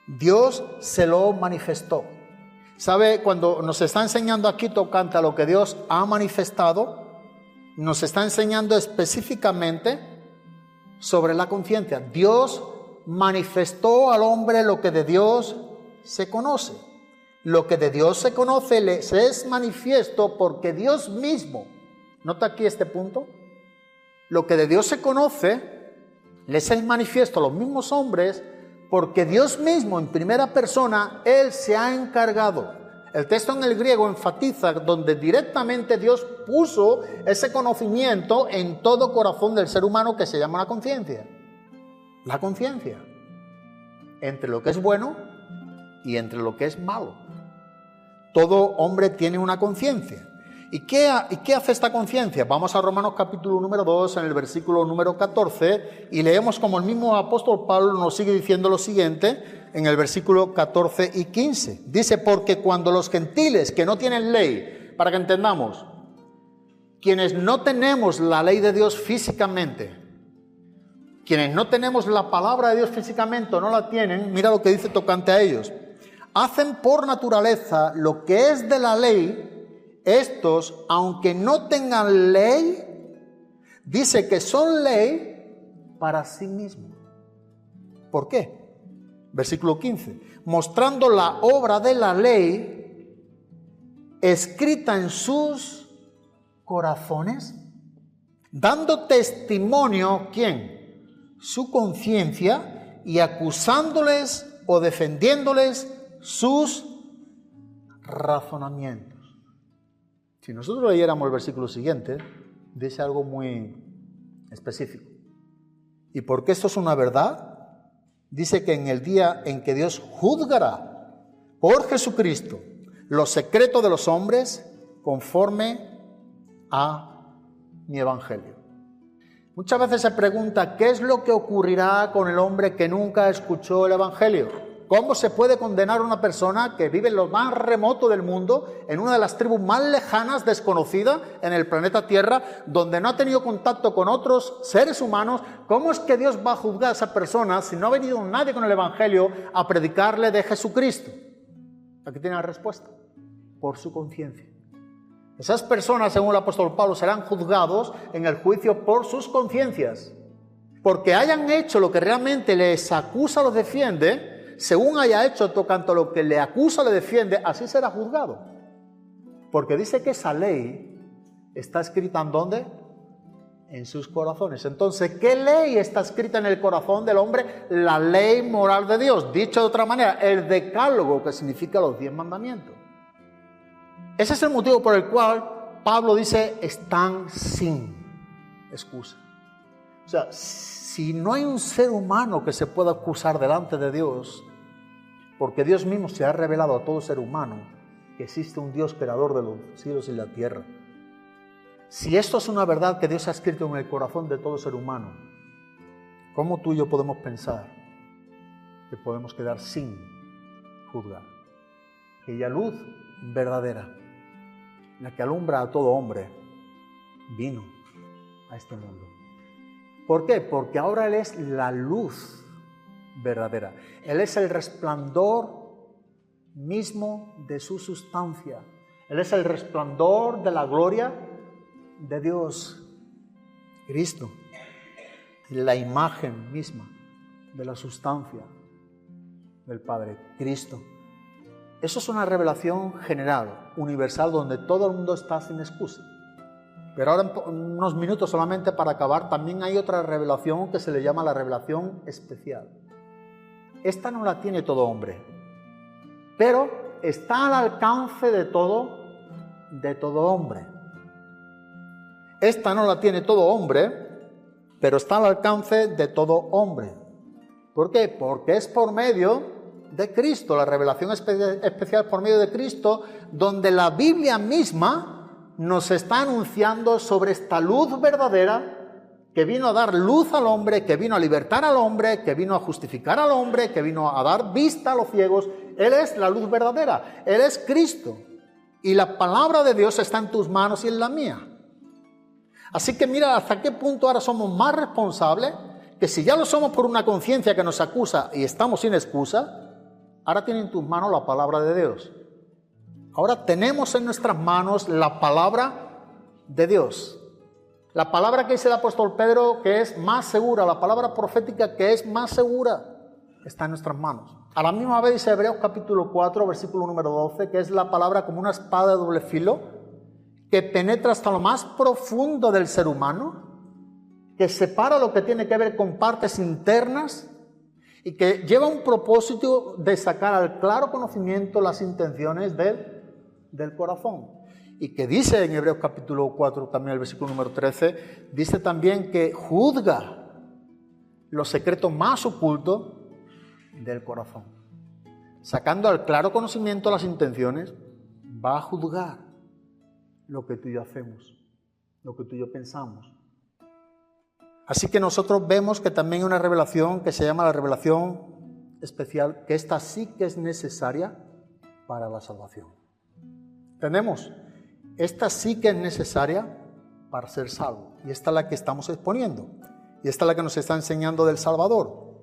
Dios se lo manifestó. ¿Sabe? Cuando nos está enseñando aquí tocante a lo que Dios ha manifestado, nos está enseñando específicamente sobre la conciencia. Dios manifestó al hombre lo que de Dios se conoce. Lo que de Dios se conoce les es manifiesto porque Dios mismo, nota aquí este punto, lo que de Dios se conoce les es manifiesto a los mismos hombres porque Dios mismo en primera persona, Él se ha encargado. El texto en el griego enfatiza donde directamente Dios puso ese conocimiento en todo corazón del ser humano que se llama la conciencia. La conciencia. Entre lo que es bueno y entre lo que es malo. Todo hombre tiene una conciencia. ¿Y qué hace esta conciencia? Vamos a Romanos capítulo número 2, en el versículo número 14, y leemos como el mismo apóstol Pablo nos sigue diciendo lo siguiente, en el versículo 14 y 15. Dice, porque cuando los gentiles que no tienen ley, para que entendamos, quienes no tenemos la ley de Dios físicamente, quienes no tenemos la palabra de Dios físicamente o no la tienen, mira lo que dice tocante a ellos, hacen por naturaleza lo que es de la ley. Estos, aunque no tengan ley, dice que son ley para sí mismos. ¿Por qué? Versículo 15. Mostrando la obra de la ley escrita en sus corazones, dando testimonio, ¿quién? Su conciencia, y acusándoles o defendiéndoles sus razonamientos. Si nosotros leyéramos el versículo siguiente, dice algo muy específico. ¿Y por qué esto es una verdad? Dice que en el día en que Dios juzgará por Jesucristo los secretos de los hombres conforme a mi evangelio. Muchas veces se pregunta, ¿qué es lo que ocurrirá con el hombre que nunca escuchó el evangelio? ¿Cómo se puede condenar a una persona que vive en lo más remoto del mundo, en una de las tribus más lejanas, desconocida en el planeta Tierra, donde no ha tenido contacto con otros seres humanos? ¿Cómo es que Dios va a juzgar a esa persona si no ha venido nadie con el evangelio a predicarle de Jesucristo? Aquí tiene la respuesta: por su conciencia. Esas personas, según el apóstol Pablo, serán juzgados en el juicio por sus conciencias, porque hayan hecho lo que realmente les acusa o los defiende. Según haya hecho tocante a lo que le acusa o le defiende, así será juzgado. Porque dice que esa ley está escrita ¿en dónde? En sus corazones. Entonces, ¿qué ley está escrita en el corazón del hombre? La ley moral de Dios. Dicho de otra manera, el decálogo, que significa los 10 mandamientos. Ese es el motivo por el cual Pablo dice, están sin excusa. O sea, si no hay un ser humano que se pueda acusar delante de Dios, porque Dios mismo se ha revelado a todo ser humano que existe un Dios creador de los cielos y la tierra. Si esto es una verdad que Dios ha escrito en el corazón de todo ser humano, ¿cómo tú y yo podemos pensar que podemos quedar sin juzgar? Aquella luz verdadera, la que alumbra a todo hombre, vino a este mundo. ¿Por qué? Porque ahora Él es la luz verdadera. Él es el resplandor mismo de su sustancia. Él es el resplandor de la gloria de Dios. Cristo, la imagen misma de la sustancia del Padre. Cristo Eso es una revelación general, universal, donde todo el mundo está sin excusa. Pero ahora, en unos minutos solamente para acabar, también hay otra revelación que se le llama la revelación especial. Esta no la tiene todo hombre, pero está al alcance de todo hombre. Esta no la tiene todo hombre, pero está al alcance de todo hombre. ¿Por qué? Porque es por medio de Cristo, la revelación especial por medio de Cristo, donde la Biblia misma nos está anunciando sobre esta luz verdadera que vino a dar luz al hombre, que vino a libertar al hombre, que vino a justificar al hombre, que vino a dar vista a los ciegos. Él es la luz verdadera, Él es Cristo. Y la palabra de Dios está en tus manos y en la mía. Así que mira hasta qué punto ahora somos más responsables, que si ya lo somos por una conciencia que nos acusa y estamos sin excusa, ahora tiene en tus manos la palabra de Dios. Ahora tenemos en nuestras manos la palabra de Dios. La palabra que dice el apóstol Pedro que es más segura, la palabra profética que es más segura, está en nuestras manos. A la misma vez dice Hebreos capítulo 4, versículo número 12, que es la palabra como una espada de doble filo, que penetra hasta lo más profundo del ser humano, que separa lo que tiene que ver con partes internas y que lleva un propósito de sacar al claro conocimiento las intenciones del corazón. Y que dice en Hebreos capítulo 4, también el versículo número 13, dice también que juzga los secretos más ocultos del corazón. Sacando al claro conocimiento las intenciones, va a juzgar lo que tú y yo hacemos, lo que tú y yo pensamos. Así que nosotros vemos que también hay una revelación que se llama la revelación especial, que esta sí que es necesaria para la salvación. ¿Entendemos? Esta sí que es necesaria para ser salvo. Y esta es la que estamos exponiendo. Y esta es la que nos está enseñando del Salvador.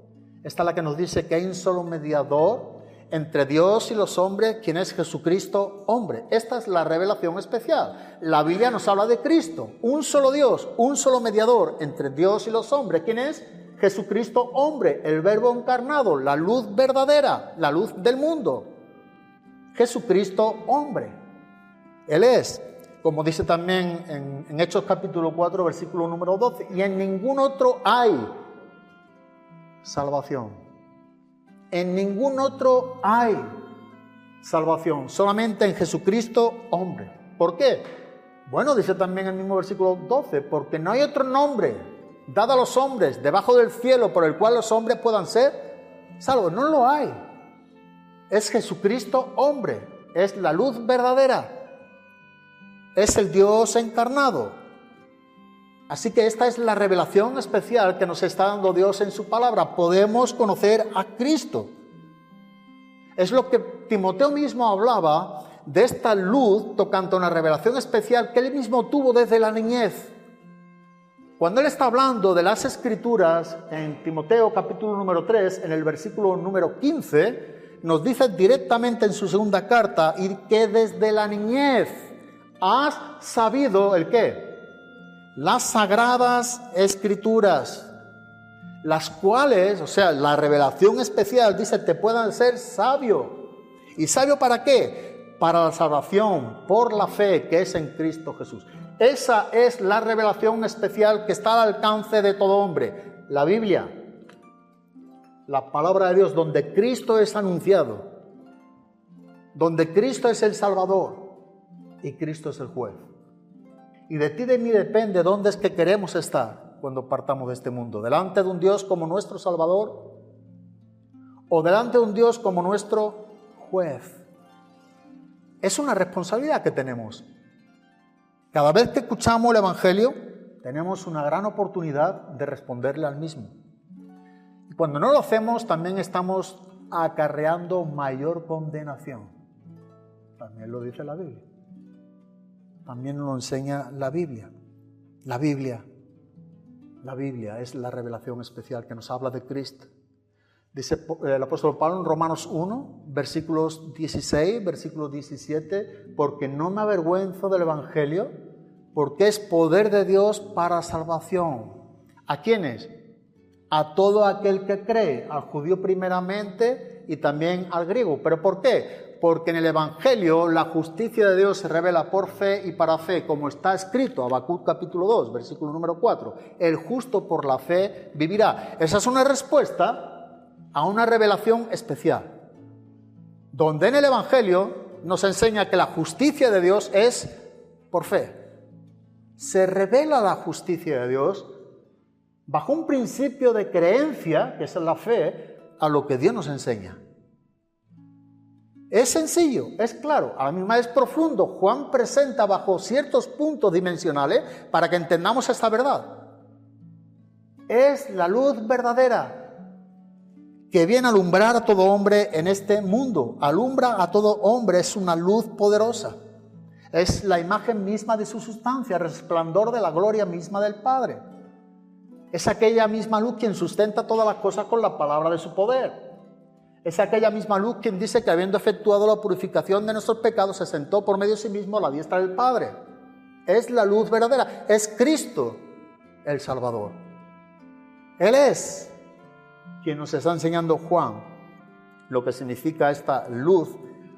Esta es la que nos dice que hay un solo mediador entre Dios y los hombres, quien es Jesucristo, hombre. Esta es la revelación especial. La Biblia nos habla de Cristo, un solo Dios, un solo mediador entre Dios y los hombres. ¿Quién es? Jesucristo, hombre, el Verbo encarnado, la luz verdadera, la luz del mundo. Jesucristo, hombre. Él es, como dice también en Hechos capítulo 4, versículo número 12, y en ningún otro hay salvación. En ningún otro hay salvación, solamente en Jesucristo, hombre. ¿Por qué? Bueno, dice también el mismo versículo 12, porque no hay otro nombre dado a los hombres debajo del cielo por el cual los hombres puedan ser salvos. No lo hay. Es Jesucristo, hombre. Es la luz verdadera. Es el Dios encarnado. Así que esta es la revelación especial que nos está dando Dios en su palabra. Podemos conocer a Cristo. Es lo que Timoteo mismo hablaba de esta luz tocante a una revelación especial que él mismo tuvo desde la niñez. Cuando él está hablando de las Escrituras en Timoteo capítulo número 3, en el versículo número 15, nos dice directamente en su segunda carta, y que desde la niñez has sabido ¿el qué? Las sagradas Escrituras, las cuales, o sea, la revelación especial, dice, te puedan ser sabio. ¿Y sabio para qué? Para la salvación, por la fe que es en Cristo Jesús. Esa es la revelación especial que está al alcance de todo hombre. La Biblia, la palabra de Dios, donde Cristo es anunciado, donde Cristo es el Salvador y Cristo es el juez. Y de ti y de mí depende dónde es que queremos estar cuando partamos de este mundo. Delante de un Dios como nuestro Salvador o delante de un Dios como nuestro juez. Es una responsabilidad que tenemos. Cada vez que escuchamos el Evangelio, tenemos una gran oportunidad de responderle al mismo. Y cuando no lo hacemos, también estamos acarreando mayor condenación. También lo dice la Biblia. También nos lo enseña la Biblia. La Biblia es la revelación especial que nos habla de Cristo. Dice el apóstol Pablo en Romanos 1, versículos 16, versículo 17, porque no me avergüenzo del Evangelio, porque es poder de Dios para salvación. ¿A quiénes? A todo aquel que cree, al judío primeramente y también al griego. ¿Pero por qué? Porque en el Evangelio la justicia de Dios se revela por fe y para fe, como está escrito, Habacuc capítulo 2, versículo número 4. El justo por la fe vivirá. Esa es una respuesta a una revelación especial, donde en el Evangelio nos enseña que la justicia de Dios es por fe. Se revela la justicia de Dios bajo un principio de creencia, que es la fe, a lo que Dios nos enseña. Es sencillo, es claro, a la misma vez profundo. Juan presenta bajo ciertos puntos dimensionales para que entendamos esta verdad. Es la luz verdadera que viene a alumbrar a todo hombre en este mundo. Alumbra a todo hombre, es una luz poderosa. Es la imagen misma de su sustancia, resplandor de la gloria misma del Padre. Es aquella misma luz quien sustenta todas las cosas con la palabra de su poder. Es aquella misma luz quien dice que habiendo efectuado la purificación de nuestros pecados se sentó por medio de sí mismo a la diestra del Padre. Es la luz verdadera, es Cristo el Salvador. Él es quien nos está enseñando Juan lo que significa esta luz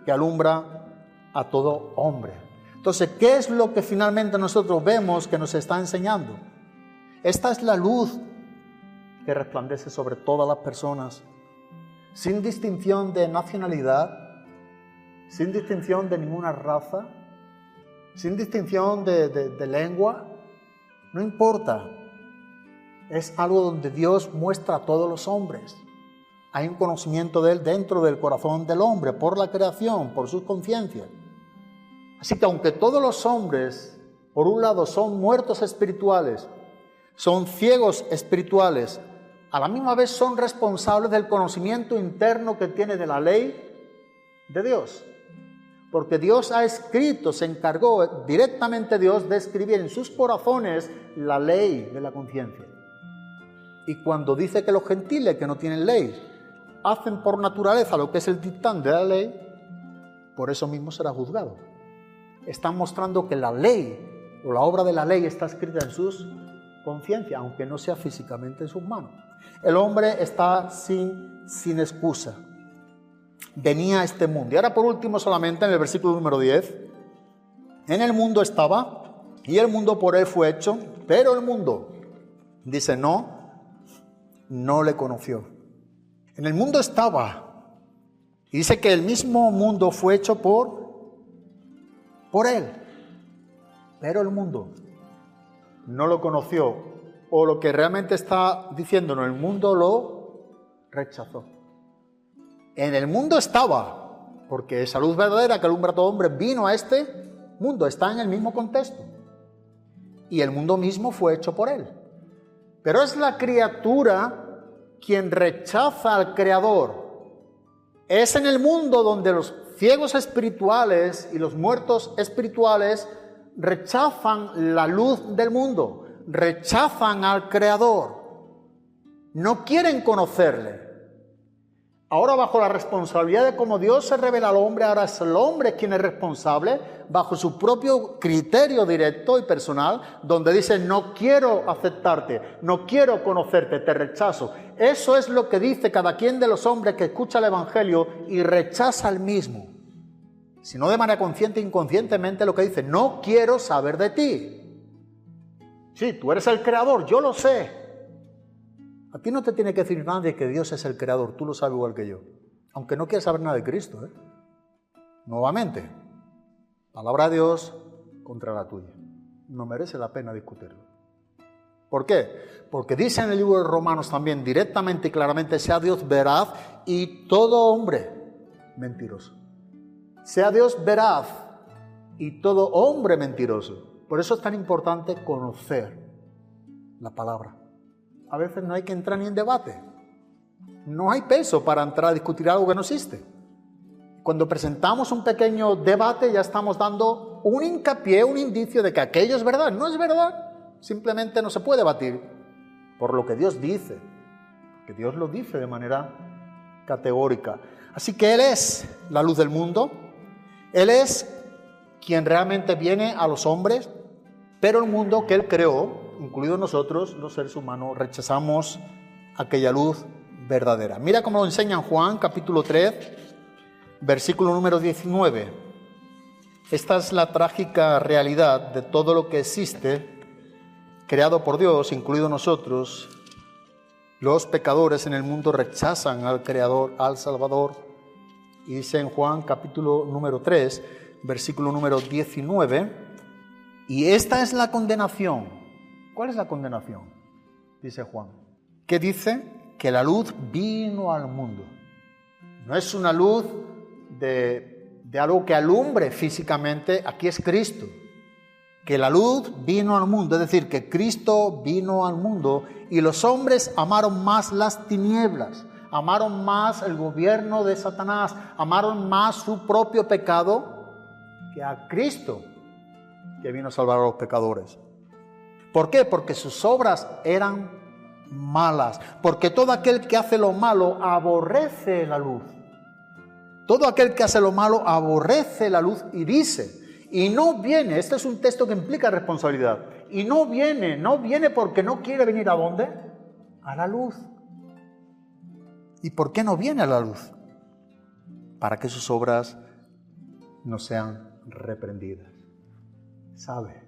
que alumbra a todo hombre. Entonces, ¿qué es lo que finalmente nosotros vemos que nos está enseñando? Esta es la luz que resplandece sobre todas las personas, sin distinción de nacionalidad, sin distinción de ninguna raza, sin distinción de lengua, no importa. Es algo donde Dios muestra a todos los hombres. Hay un conocimiento de Él dentro del corazón del hombre, por la creación, por sus conciencias. Así que aunque todos los hombres, por un lado, son muertos espirituales, son ciegos espirituales, a la misma vez son responsables del conocimiento interno que tiene de la ley de Dios. Porque Dios ha escrito, se encargó directamente Dios de escribir en sus corazones la ley de la conciencia. Y cuando dice que los gentiles que no tienen ley hacen por naturaleza lo que es el dictante de la ley, por eso mismo será juzgado. Están mostrando que la ley o la obra de la ley está escrita en sus conciencias, aunque no sea físicamente en sus manos. El hombre está sin excusa. Venía a este mundo. Y ahora por último solamente en el versículo número 10. En el mundo estaba y el mundo por él fue hecho, pero el mundo, dice, no le conoció. En el mundo estaba. Y dice que el mismo mundo fue hecho por él. Pero el mundo no lo conoció. O lo que realmente está diciéndonos, el mundo lo rechazó. En el mundo estaba, porque esa luz verdadera que alumbra a todo hombre vino a este mundo, está en el mismo contexto. Y el mundo mismo fue hecho por él. Pero es la criatura quien rechaza al Creador. Es en el mundo donde los ciegos espirituales y los muertos espirituales rechazan la luz del mundo. Rechazan al Creador, no quieren conocerle. Ahora bajo la responsabilidad de cómo Dios se revela al hombre, ahora es el hombre quien es responsable, bajo su propio criterio directo y personal, donde dice, no quiero aceptarte, no quiero conocerte, te rechazo. Eso es lo que dice cada quien de los hombres que escucha el Evangelio y rechaza al mismo. Si no de manera consciente e inconscientemente lo que dice, no quiero saber de ti. Sí, tú eres el creador, yo lo sé. A ti no te tiene que decir nadie que Dios es el creador, tú lo sabes igual que yo. Aunque no quieras saber nada de Cristo, Nuevamente, palabra de Dios contra la tuya. No merece la pena discutirlo. ¿Por qué? Porque dice en el libro de Romanos también directamente y claramente, sea Dios veraz y todo hombre mentiroso. Sea Dios veraz y todo hombre mentiroso. Por eso es tan importante conocer la palabra. A veces no hay que entrar ni en debate. No hay peso para entrar a discutir algo que no existe. Cuando presentamos un pequeño debate ya estamos dando un hincapié, un indicio de que aquello es verdad. No es verdad. Simplemente no se puede debatir por lo que Dios dice. Que Dios lo dice de manera categórica. Así que Él es la luz del mundo. Él es quien realmente viene a los hombres, pero el mundo que Él creó, incluidos nosotros, los seres humanos, rechazamos aquella luz verdadera. Mira cómo lo enseña en Juan, capítulo 3, versículo número 19. Esta es la trágica realidad de todo lo que existe, creado por Dios, incluido nosotros. Los pecadores en el mundo rechazan al Creador, al Salvador. Y dice en Juan capítulo número 3, versículo número 19, y esta es la condenación. ¿Cuál es la condenación? Dice Juan. ¿Qué dice? Que la luz vino al mundo. No es una luz de algo que alumbre físicamente, aquí es Cristo. Que la luz vino al mundo, es decir, que Cristo vino al mundo y los hombres amaron más las tinieblas, amaron más el gobierno de Satanás, amaron más su propio pecado que a Cristo, que vino a salvar a los pecadores. ¿Por qué? Porque sus obras eran malas, porque todo aquel que hace lo malo aborrece la luz. Todo aquel que hace lo malo aborrece la luz y dice, y no viene, este es un texto que implica responsabilidad, y no viene porque no quiere venir ¿a dónde? A la luz. ¿Y por qué no viene a la luz? Para que sus obras no sean reprendidas. Sabe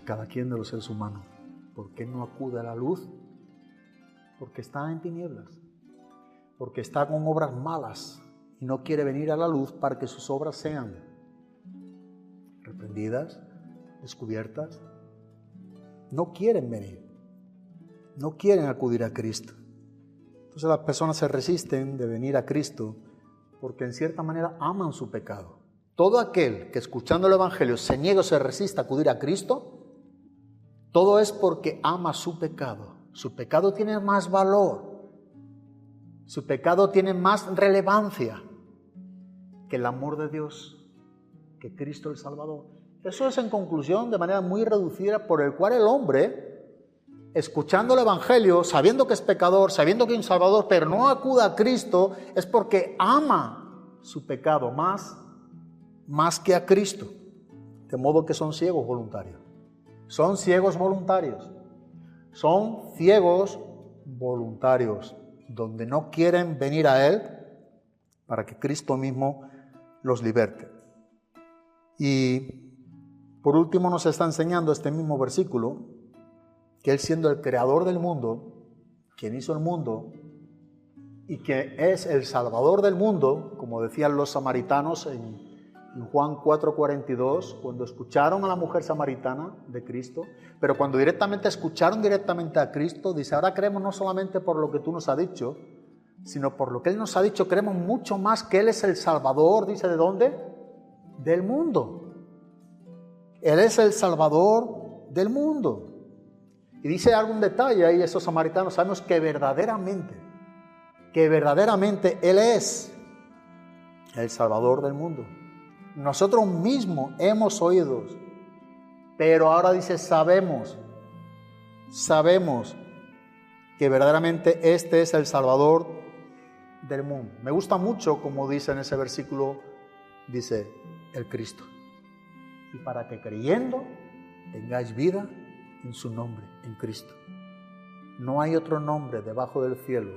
cada quien de los seres humanos por qué no acude a la luz, porque está en tinieblas, porque está con obras malas y no quiere venir a la luz para que sus obras sean reprendidas, descubiertas. No quieren venir, no quieren acudir a Cristo. Entonces las personas se resisten de venir a Cristo porque en cierta manera aman su pecado. Todo aquel que escuchando el Evangelio se niega o se resiste a acudir a Cristo, todo es porque ama su pecado. Su pecado tiene más valor, su pecado tiene más relevancia que el amor de Dios, que Cristo el Salvador. Eso es en conclusión, de manera muy reducida, por el cual el hombre, escuchando el Evangelio, sabiendo que es pecador, sabiendo que hay un Salvador, pero no acuda a Cristo, es porque ama su pecado más que a Cristo. De modo que son ciegos voluntarios. Son ciegos voluntarios. Son ciegos voluntarios, donde no quieren venir a Él para que Cristo mismo los liberte. Y por último nos está enseñando este mismo versículo, que Él, siendo el creador del mundo, quien hizo el mundo y que es el salvador del mundo, como decían los samaritanos en Juan 4:42, cuando escucharon a la mujer samaritana de Cristo, pero cuando escucharon directamente a Cristo, dice, ahora creemos no solamente por lo que tú nos has dicho, sino por lo que Él nos ha dicho, creemos mucho más que Él es el Salvador, dice, ¿de dónde? Del mundo. Él es el Salvador del mundo. Y dice algún detalle ahí, esos samaritanos, sabemos que verdaderamente Él es el Salvador del mundo. Nosotros mismos hemos oído, pero ahora dice, sabemos que verdaderamente este es el Salvador del mundo. Me gusta mucho como dice en ese versículo, dice, el Cristo. Y para que creyendo tengáis vida en su nombre, en Cristo. No hay otro nombre debajo del cielo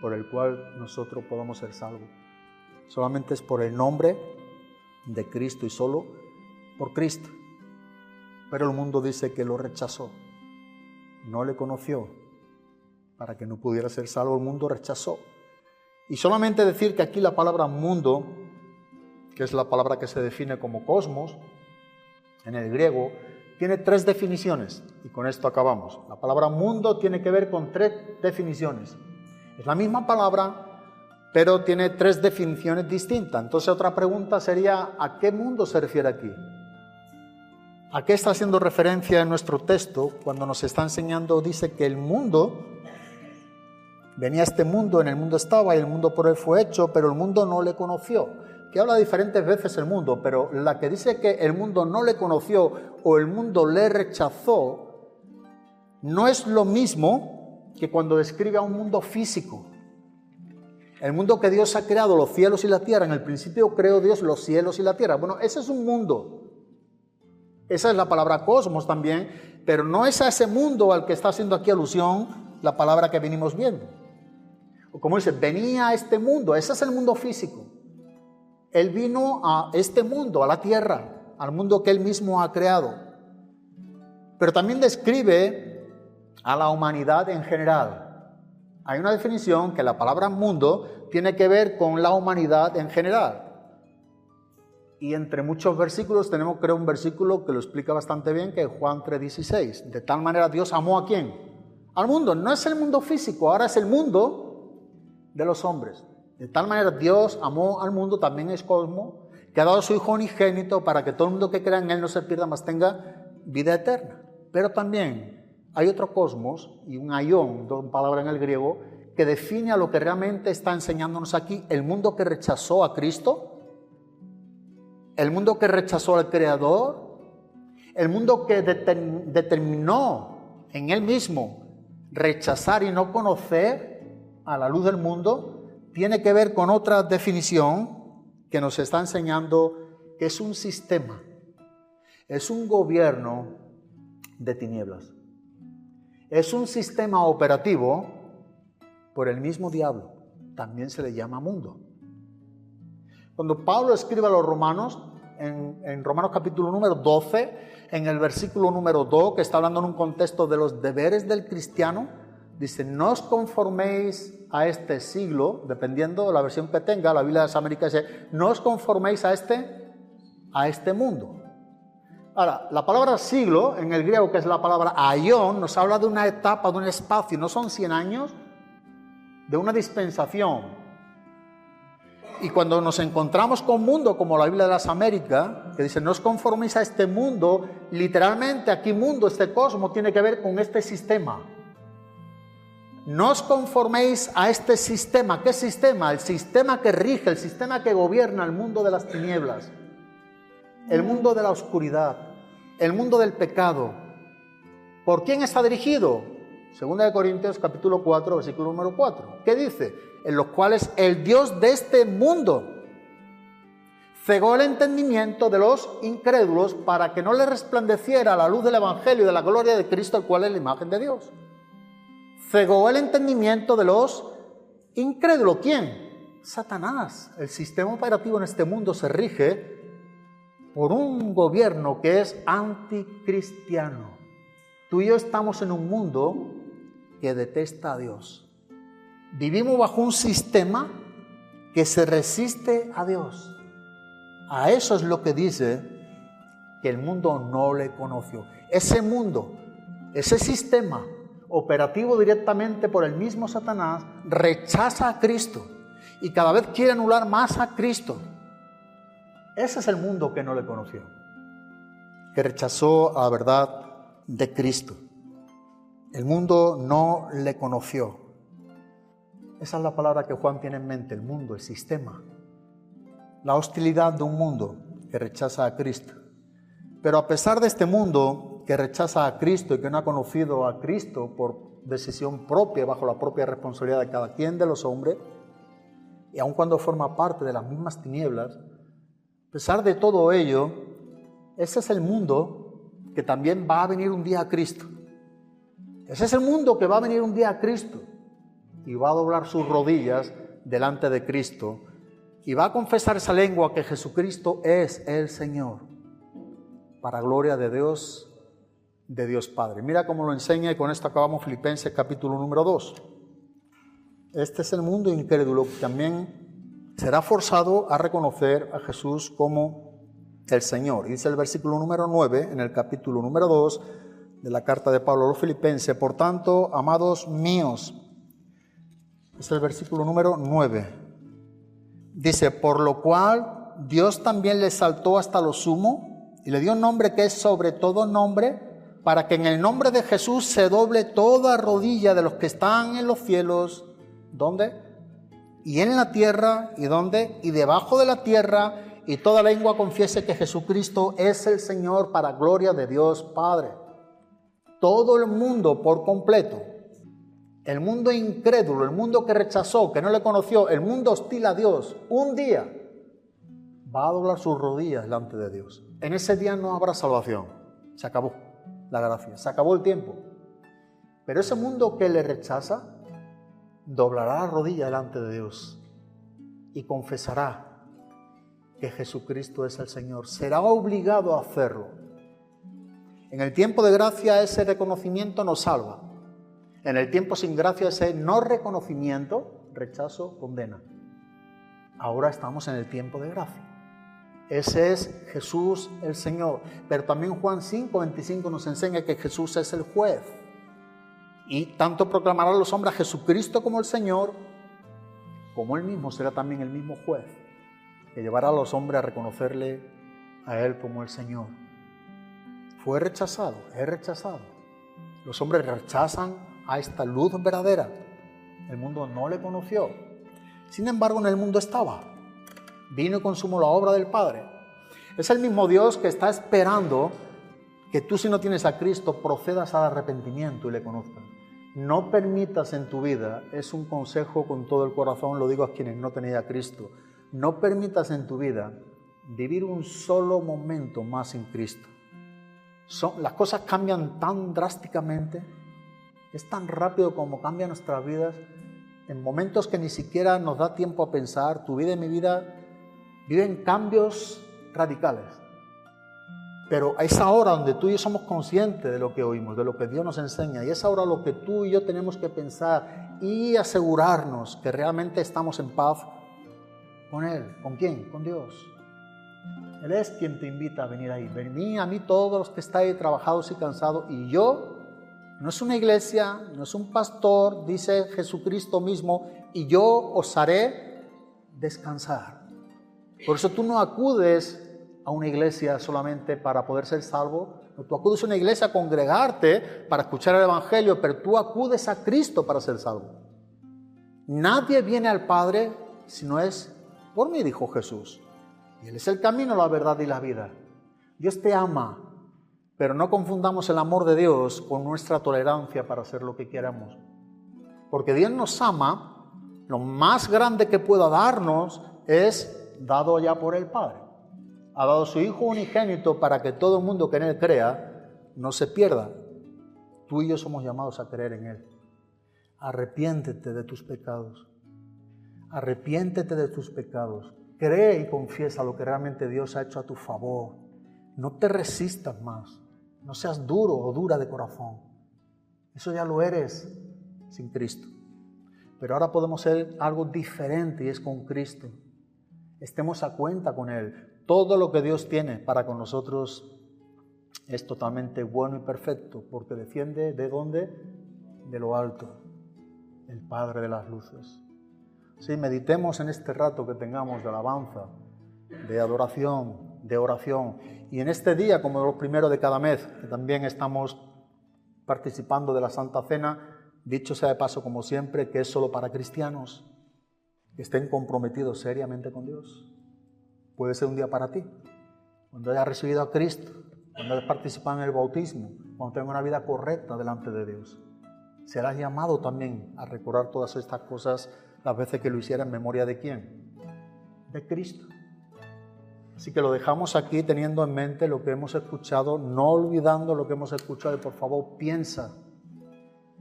por el cual nosotros podamos ser salvos. Solamente es por el nombre de Cristo y solo por Cristo. Pero el mundo dice que lo rechazó, no le conoció. Para que no pudiera ser salvo, el mundo rechazó. Y solamente decir que aquí la palabra mundo, que es la palabra que se define como cosmos en el griego, tiene 3 definiciones, y con esto acabamos. La palabra mundo tiene que ver con 3 definiciones. Es la misma palabra, pero tiene 3 definiciones distintas. Entonces otra pregunta sería, ¿a qué mundo se refiere aquí? ¿A qué está haciendo referencia en nuestro texto cuando nos está enseñando? Dice que el mundo, venía este mundo, en el mundo estaba y el mundo por él fue hecho, pero el mundo no le conoció. Que habla diferentes veces el mundo, pero la que dice que el mundo no le conoció o el mundo le rechazó, no es lo mismo que cuando describe a un mundo físico. El mundo que Dios ha creado, los cielos y la tierra. En el principio creó Dios los cielos y la tierra. Bueno, ese es un mundo. Esa es la palabra cosmos también, pero no es a ese mundo al que está haciendo aquí alusión la palabra que venimos viendo. O como dice, venía a este mundo, ese es el mundo físico. Él vino a este mundo, a la tierra, al mundo que Él mismo ha creado. Pero también describe a la humanidad en general. Hay una definición que la palabra mundo tiene que ver con la humanidad en general. Y entre muchos versículos tenemos, creo, un versículo que lo explica bastante bien, que es Juan 3:16. De tal manera Dios amó ¿a quién? Al mundo. No es el mundo físico, ahora es el mundo de los hombres. De tal manera Dios amó al mundo, también es cosmo, que ha dado a su Hijo unigénito para que todo el mundo que crea en Él no se pierda, mas tenga vida eterna. Pero también hay otro cosmos y un aion, dos palabras en el griego, que define a lo que realmente está enseñándonos aquí, el mundo que rechazó a Cristo, el mundo que rechazó al Creador, el mundo que determinó en Él mismo rechazar y no conocer a la luz del mundo, tiene que ver con otra definición que nos está enseñando que es un sistema, es un gobierno de tinieblas, es un sistema operativo por el mismo diablo, también se le llama mundo. Cuando Pablo escribe a los romanos, en Romanos capítulo número 12, en el versículo número 2, que está hablando en un contexto de los deberes del cristiano, dice, no os conforméis a este siglo, dependiendo de la versión que tenga, la Biblia de las Américas dice, no os conforméis a este mundo. Ahora, la palabra siglo, en el griego, que es la palabra aion, nos habla de una etapa, de un espacio, no son 100 años, de una dispensación. Y cuando nos encontramos con mundo como la Biblia de las Américas, que dice, no os conforméis a este mundo, literalmente aquí mundo, este cosmos, tiene que ver con este sistema. No os conforméis a este sistema. ¿Qué sistema? El sistema que rige, el sistema que gobierna el mundo de las tinieblas, el mundo de la oscuridad, el mundo del pecado. ¿Por quién está dirigido? 2 Corintios capítulo 4, versículo número 4. ¿Qué dice? En los cuales el Dios de este mundo cegó el entendimiento de los incrédulos para que no les resplandeciera la luz del Evangelio de la gloria de Cristo, el cual es la imagen de Dios. Cegó el entendimiento de los incrédulos. ¿Quién? Satanás. El sistema operativo en este mundo se rige por un gobierno que es anticristiano. Tú y yo estamos en un mundo que detesta a Dios. Vivimos bajo un sistema que se resiste a Dios. A eso es lo que dice que el mundo no le conoció. Ese mundo, ese sistema operativo directamente por el mismo Satanás, rechaza a Cristo y cada vez quiere anular más a Cristo. Ese es el mundo que no le conoció, que rechazó a la verdad de Cristo. El mundo no le conoció. Esa es la palabra que Juan tiene en mente, el mundo, el sistema. La hostilidad de un mundo que rechaza a Cristo. Pero a pesar de este mundo que rechaza a Cristo y que no ha conocido a Cristo por decisión propia, bajo la propia responsabilidad de cada quien de los hombres, y aun cuando forma parte de las mismas tinieblas, a pesar de todo ello, ese es el mundo que también va a venir un día a Cristo. Ese es el mundo que va a venir un día a Cristo y va a doblar sus rodillas delante de Cristo y va a confesar esa lengua que Jesucristo es el Señor, para gloria de Dios Padre. Mira cómo lo enseña, y con esto acabamos Filipenses capítulo número 2. Este es el mundo incrédulo que también será forzado a reconocer a Jesús como el Señor. Y dice el versículo número 9, en el capítulo número 2 de la carta de Pablo a los Filipenses, por tanto, amados míos, es el versículo número 9. Dice, por lo cual Dios también le exaltó hasta lo sumo y le dio un nombre que es sobre todo nombre, para que en el nombre de Jesús se doble toda rodilla de los que están en los cielos. ¿Dónde? Y en la tierra. ¿Y dónde? Y debajo de la tierra. Y toda lengua confiese que Jesucristo es el Señor, para gloria de Dios Padre. Todo el mundo por completo, el mundo incrédulo, el mundo que rechazó, que no le conoció, el mundo hostil a Dios, un día va a doblar sus rodillas delante de Dios. En ese día no habrá salvación. Se acabó la gracia, se acabó el tiempo. Pero ese mundo que le rechaza, doblará la rodilla delante de Dios y confesará que Jesucristo es el Señor. Será obligado a hacerlo. En el tiempo de gracia ese reconocimiento nos salva. En el tiempo sin gracia ese no reconocimiento, rechazo, condena. Ahora estamos en el tiempo de gracia. Ese es Jesús el Señor. Pero también Juan 5:25 nos enseña que Jesús es el juez. Y tanto proclamará a los hombres a Jesucristo como el Señor, como Él mismo será también el mismo juez, que llevará a los hombres a reconocerle a Él como el Señor. Fue rechazado, es rechazado. Los hombres rechazan a esta luz verdadera. El mundo no le conoció. Sin embargo, en el mundo estaba. Vino y consumó la obra del Padre. Es el mismo Dios que está esperando que tú, si no tienes a Cristo, procedas al arrepentimiento y le conozcas. No permitas en tu vida, es un consejo con todo el corazón, lo digo a quienes no tenéis a Cristo, no permitas en tu vida vivir un solo momento más sin Cristo. Las cosas cambian tan drásticamente, es tan rápido como cambian nuestras vidas, en momentos que ni siquiera nos da tiempo a pensar. Tu vida y mi vida viven cambios radicales. Pero es ahora donde tú y yo somos conscientes de lo que oímos, de lo que Dios nos enseña. Y es ahora lo que tú y yo tenemos que pensar y asegurarnos que realmente estamos en paz con Él. ¿Con quién? Con Dios. Él es quien te invita a venir ahí. Venid a mí todos los que estáis trabajados y cansados. Y yo, no es una iglesia, no es un pastor, dice Jesucristo mismo, y yo os haré descansar. Por eso tú no acudes a una iglesia solamente para poder ser salvo. Tú acudes a una iglesia a congregarte para escuchar el Evangelio, pero tú acudes a Cristo para ser salvo. Nadie viene al Padre si no es por mí, dijo Jesús. Y Él es el camino, la verdad y la vida. Dios te ama, pero no confundamos el amor de Dios con nuestra tolerancia para hacer lo que queramos. Porque Dios nos ama, lo más grande que pueda darnos es dado ya por el Padre. Ha dado su Hijo unigénito para que todo el mundo que en Él crea no se pierda. Tú y yo somos llamados a creer en Él. Arrepiéntete de tus pecados. Arrepiéntete de tus pecados. Cree y confiesa lo que realmente Dios ha hecho a tu favor. No te resistas más. No seas duro o dura de corazón. Eso ya lo eres sin Cristo. Pero ahora podemos ser algo diferente y es con Cristo. Estemos a cuenta con Él. Todo lo que Dios tiene para con nosotros es totalmente bueno y perfecto, porque desciende ¿de dónde? De lo alto, el Padre de las luces. Sí, meditemos en este rato que tengamos de alabanza, de adoración, de oración. Y en este día, como los primeros de cada mes, que también estamos participando de la Santa Cena, dicho sea de paso, como siempre, que es solo para cristianos que estén comprometidos seriamente con Dios. Puede ser un día para ti, cuando hayas recibido a Cristo, cuando hayas participado en el bautismo, cuando tengas una vida correcta delante de Dios. Serás llamado también a recordar todas estas cosas las veces que lo hiciera en memoria ¿de quién? De Cristo. Así que lo dejamos aquí teniendo en mente lo que hemos escuchado, no olvidando lo que hemos escuchado, y por favor piensa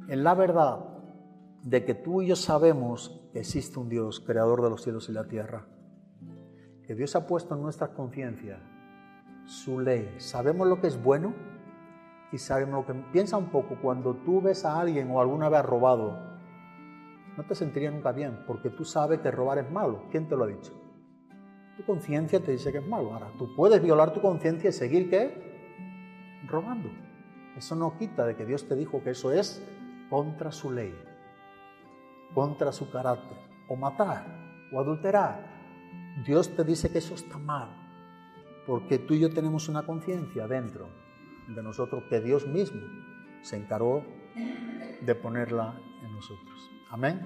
en la verdad de que tú y yo sabemos que existe un Dios, creador de los cielos y la tierra. Que Dios ha puesto en nuestras conciencias su ley. Sabemos lo que es bueno y sabemos lo que... Piensa un poco, cuando tú ves a alguien o alguna vez has robado, no te sentirías nunca bien, porque tú sabes que robar es malo. ¿Quién te lo ha dicho? Tu conciencia te dice que es malo. Ahora, tú puedes violar tu conciencia y seguir, ¿qué? Robando. Eso no quita de que Dios te dijo que eso es contra su ley, contra su carácter, o matar, o adulterar. Dios te dice que eso está mal, porque tú y yo tenemos una conciencia dentro de nosotros que Dios mismo se encargó de ponerla en nosotros. Amén.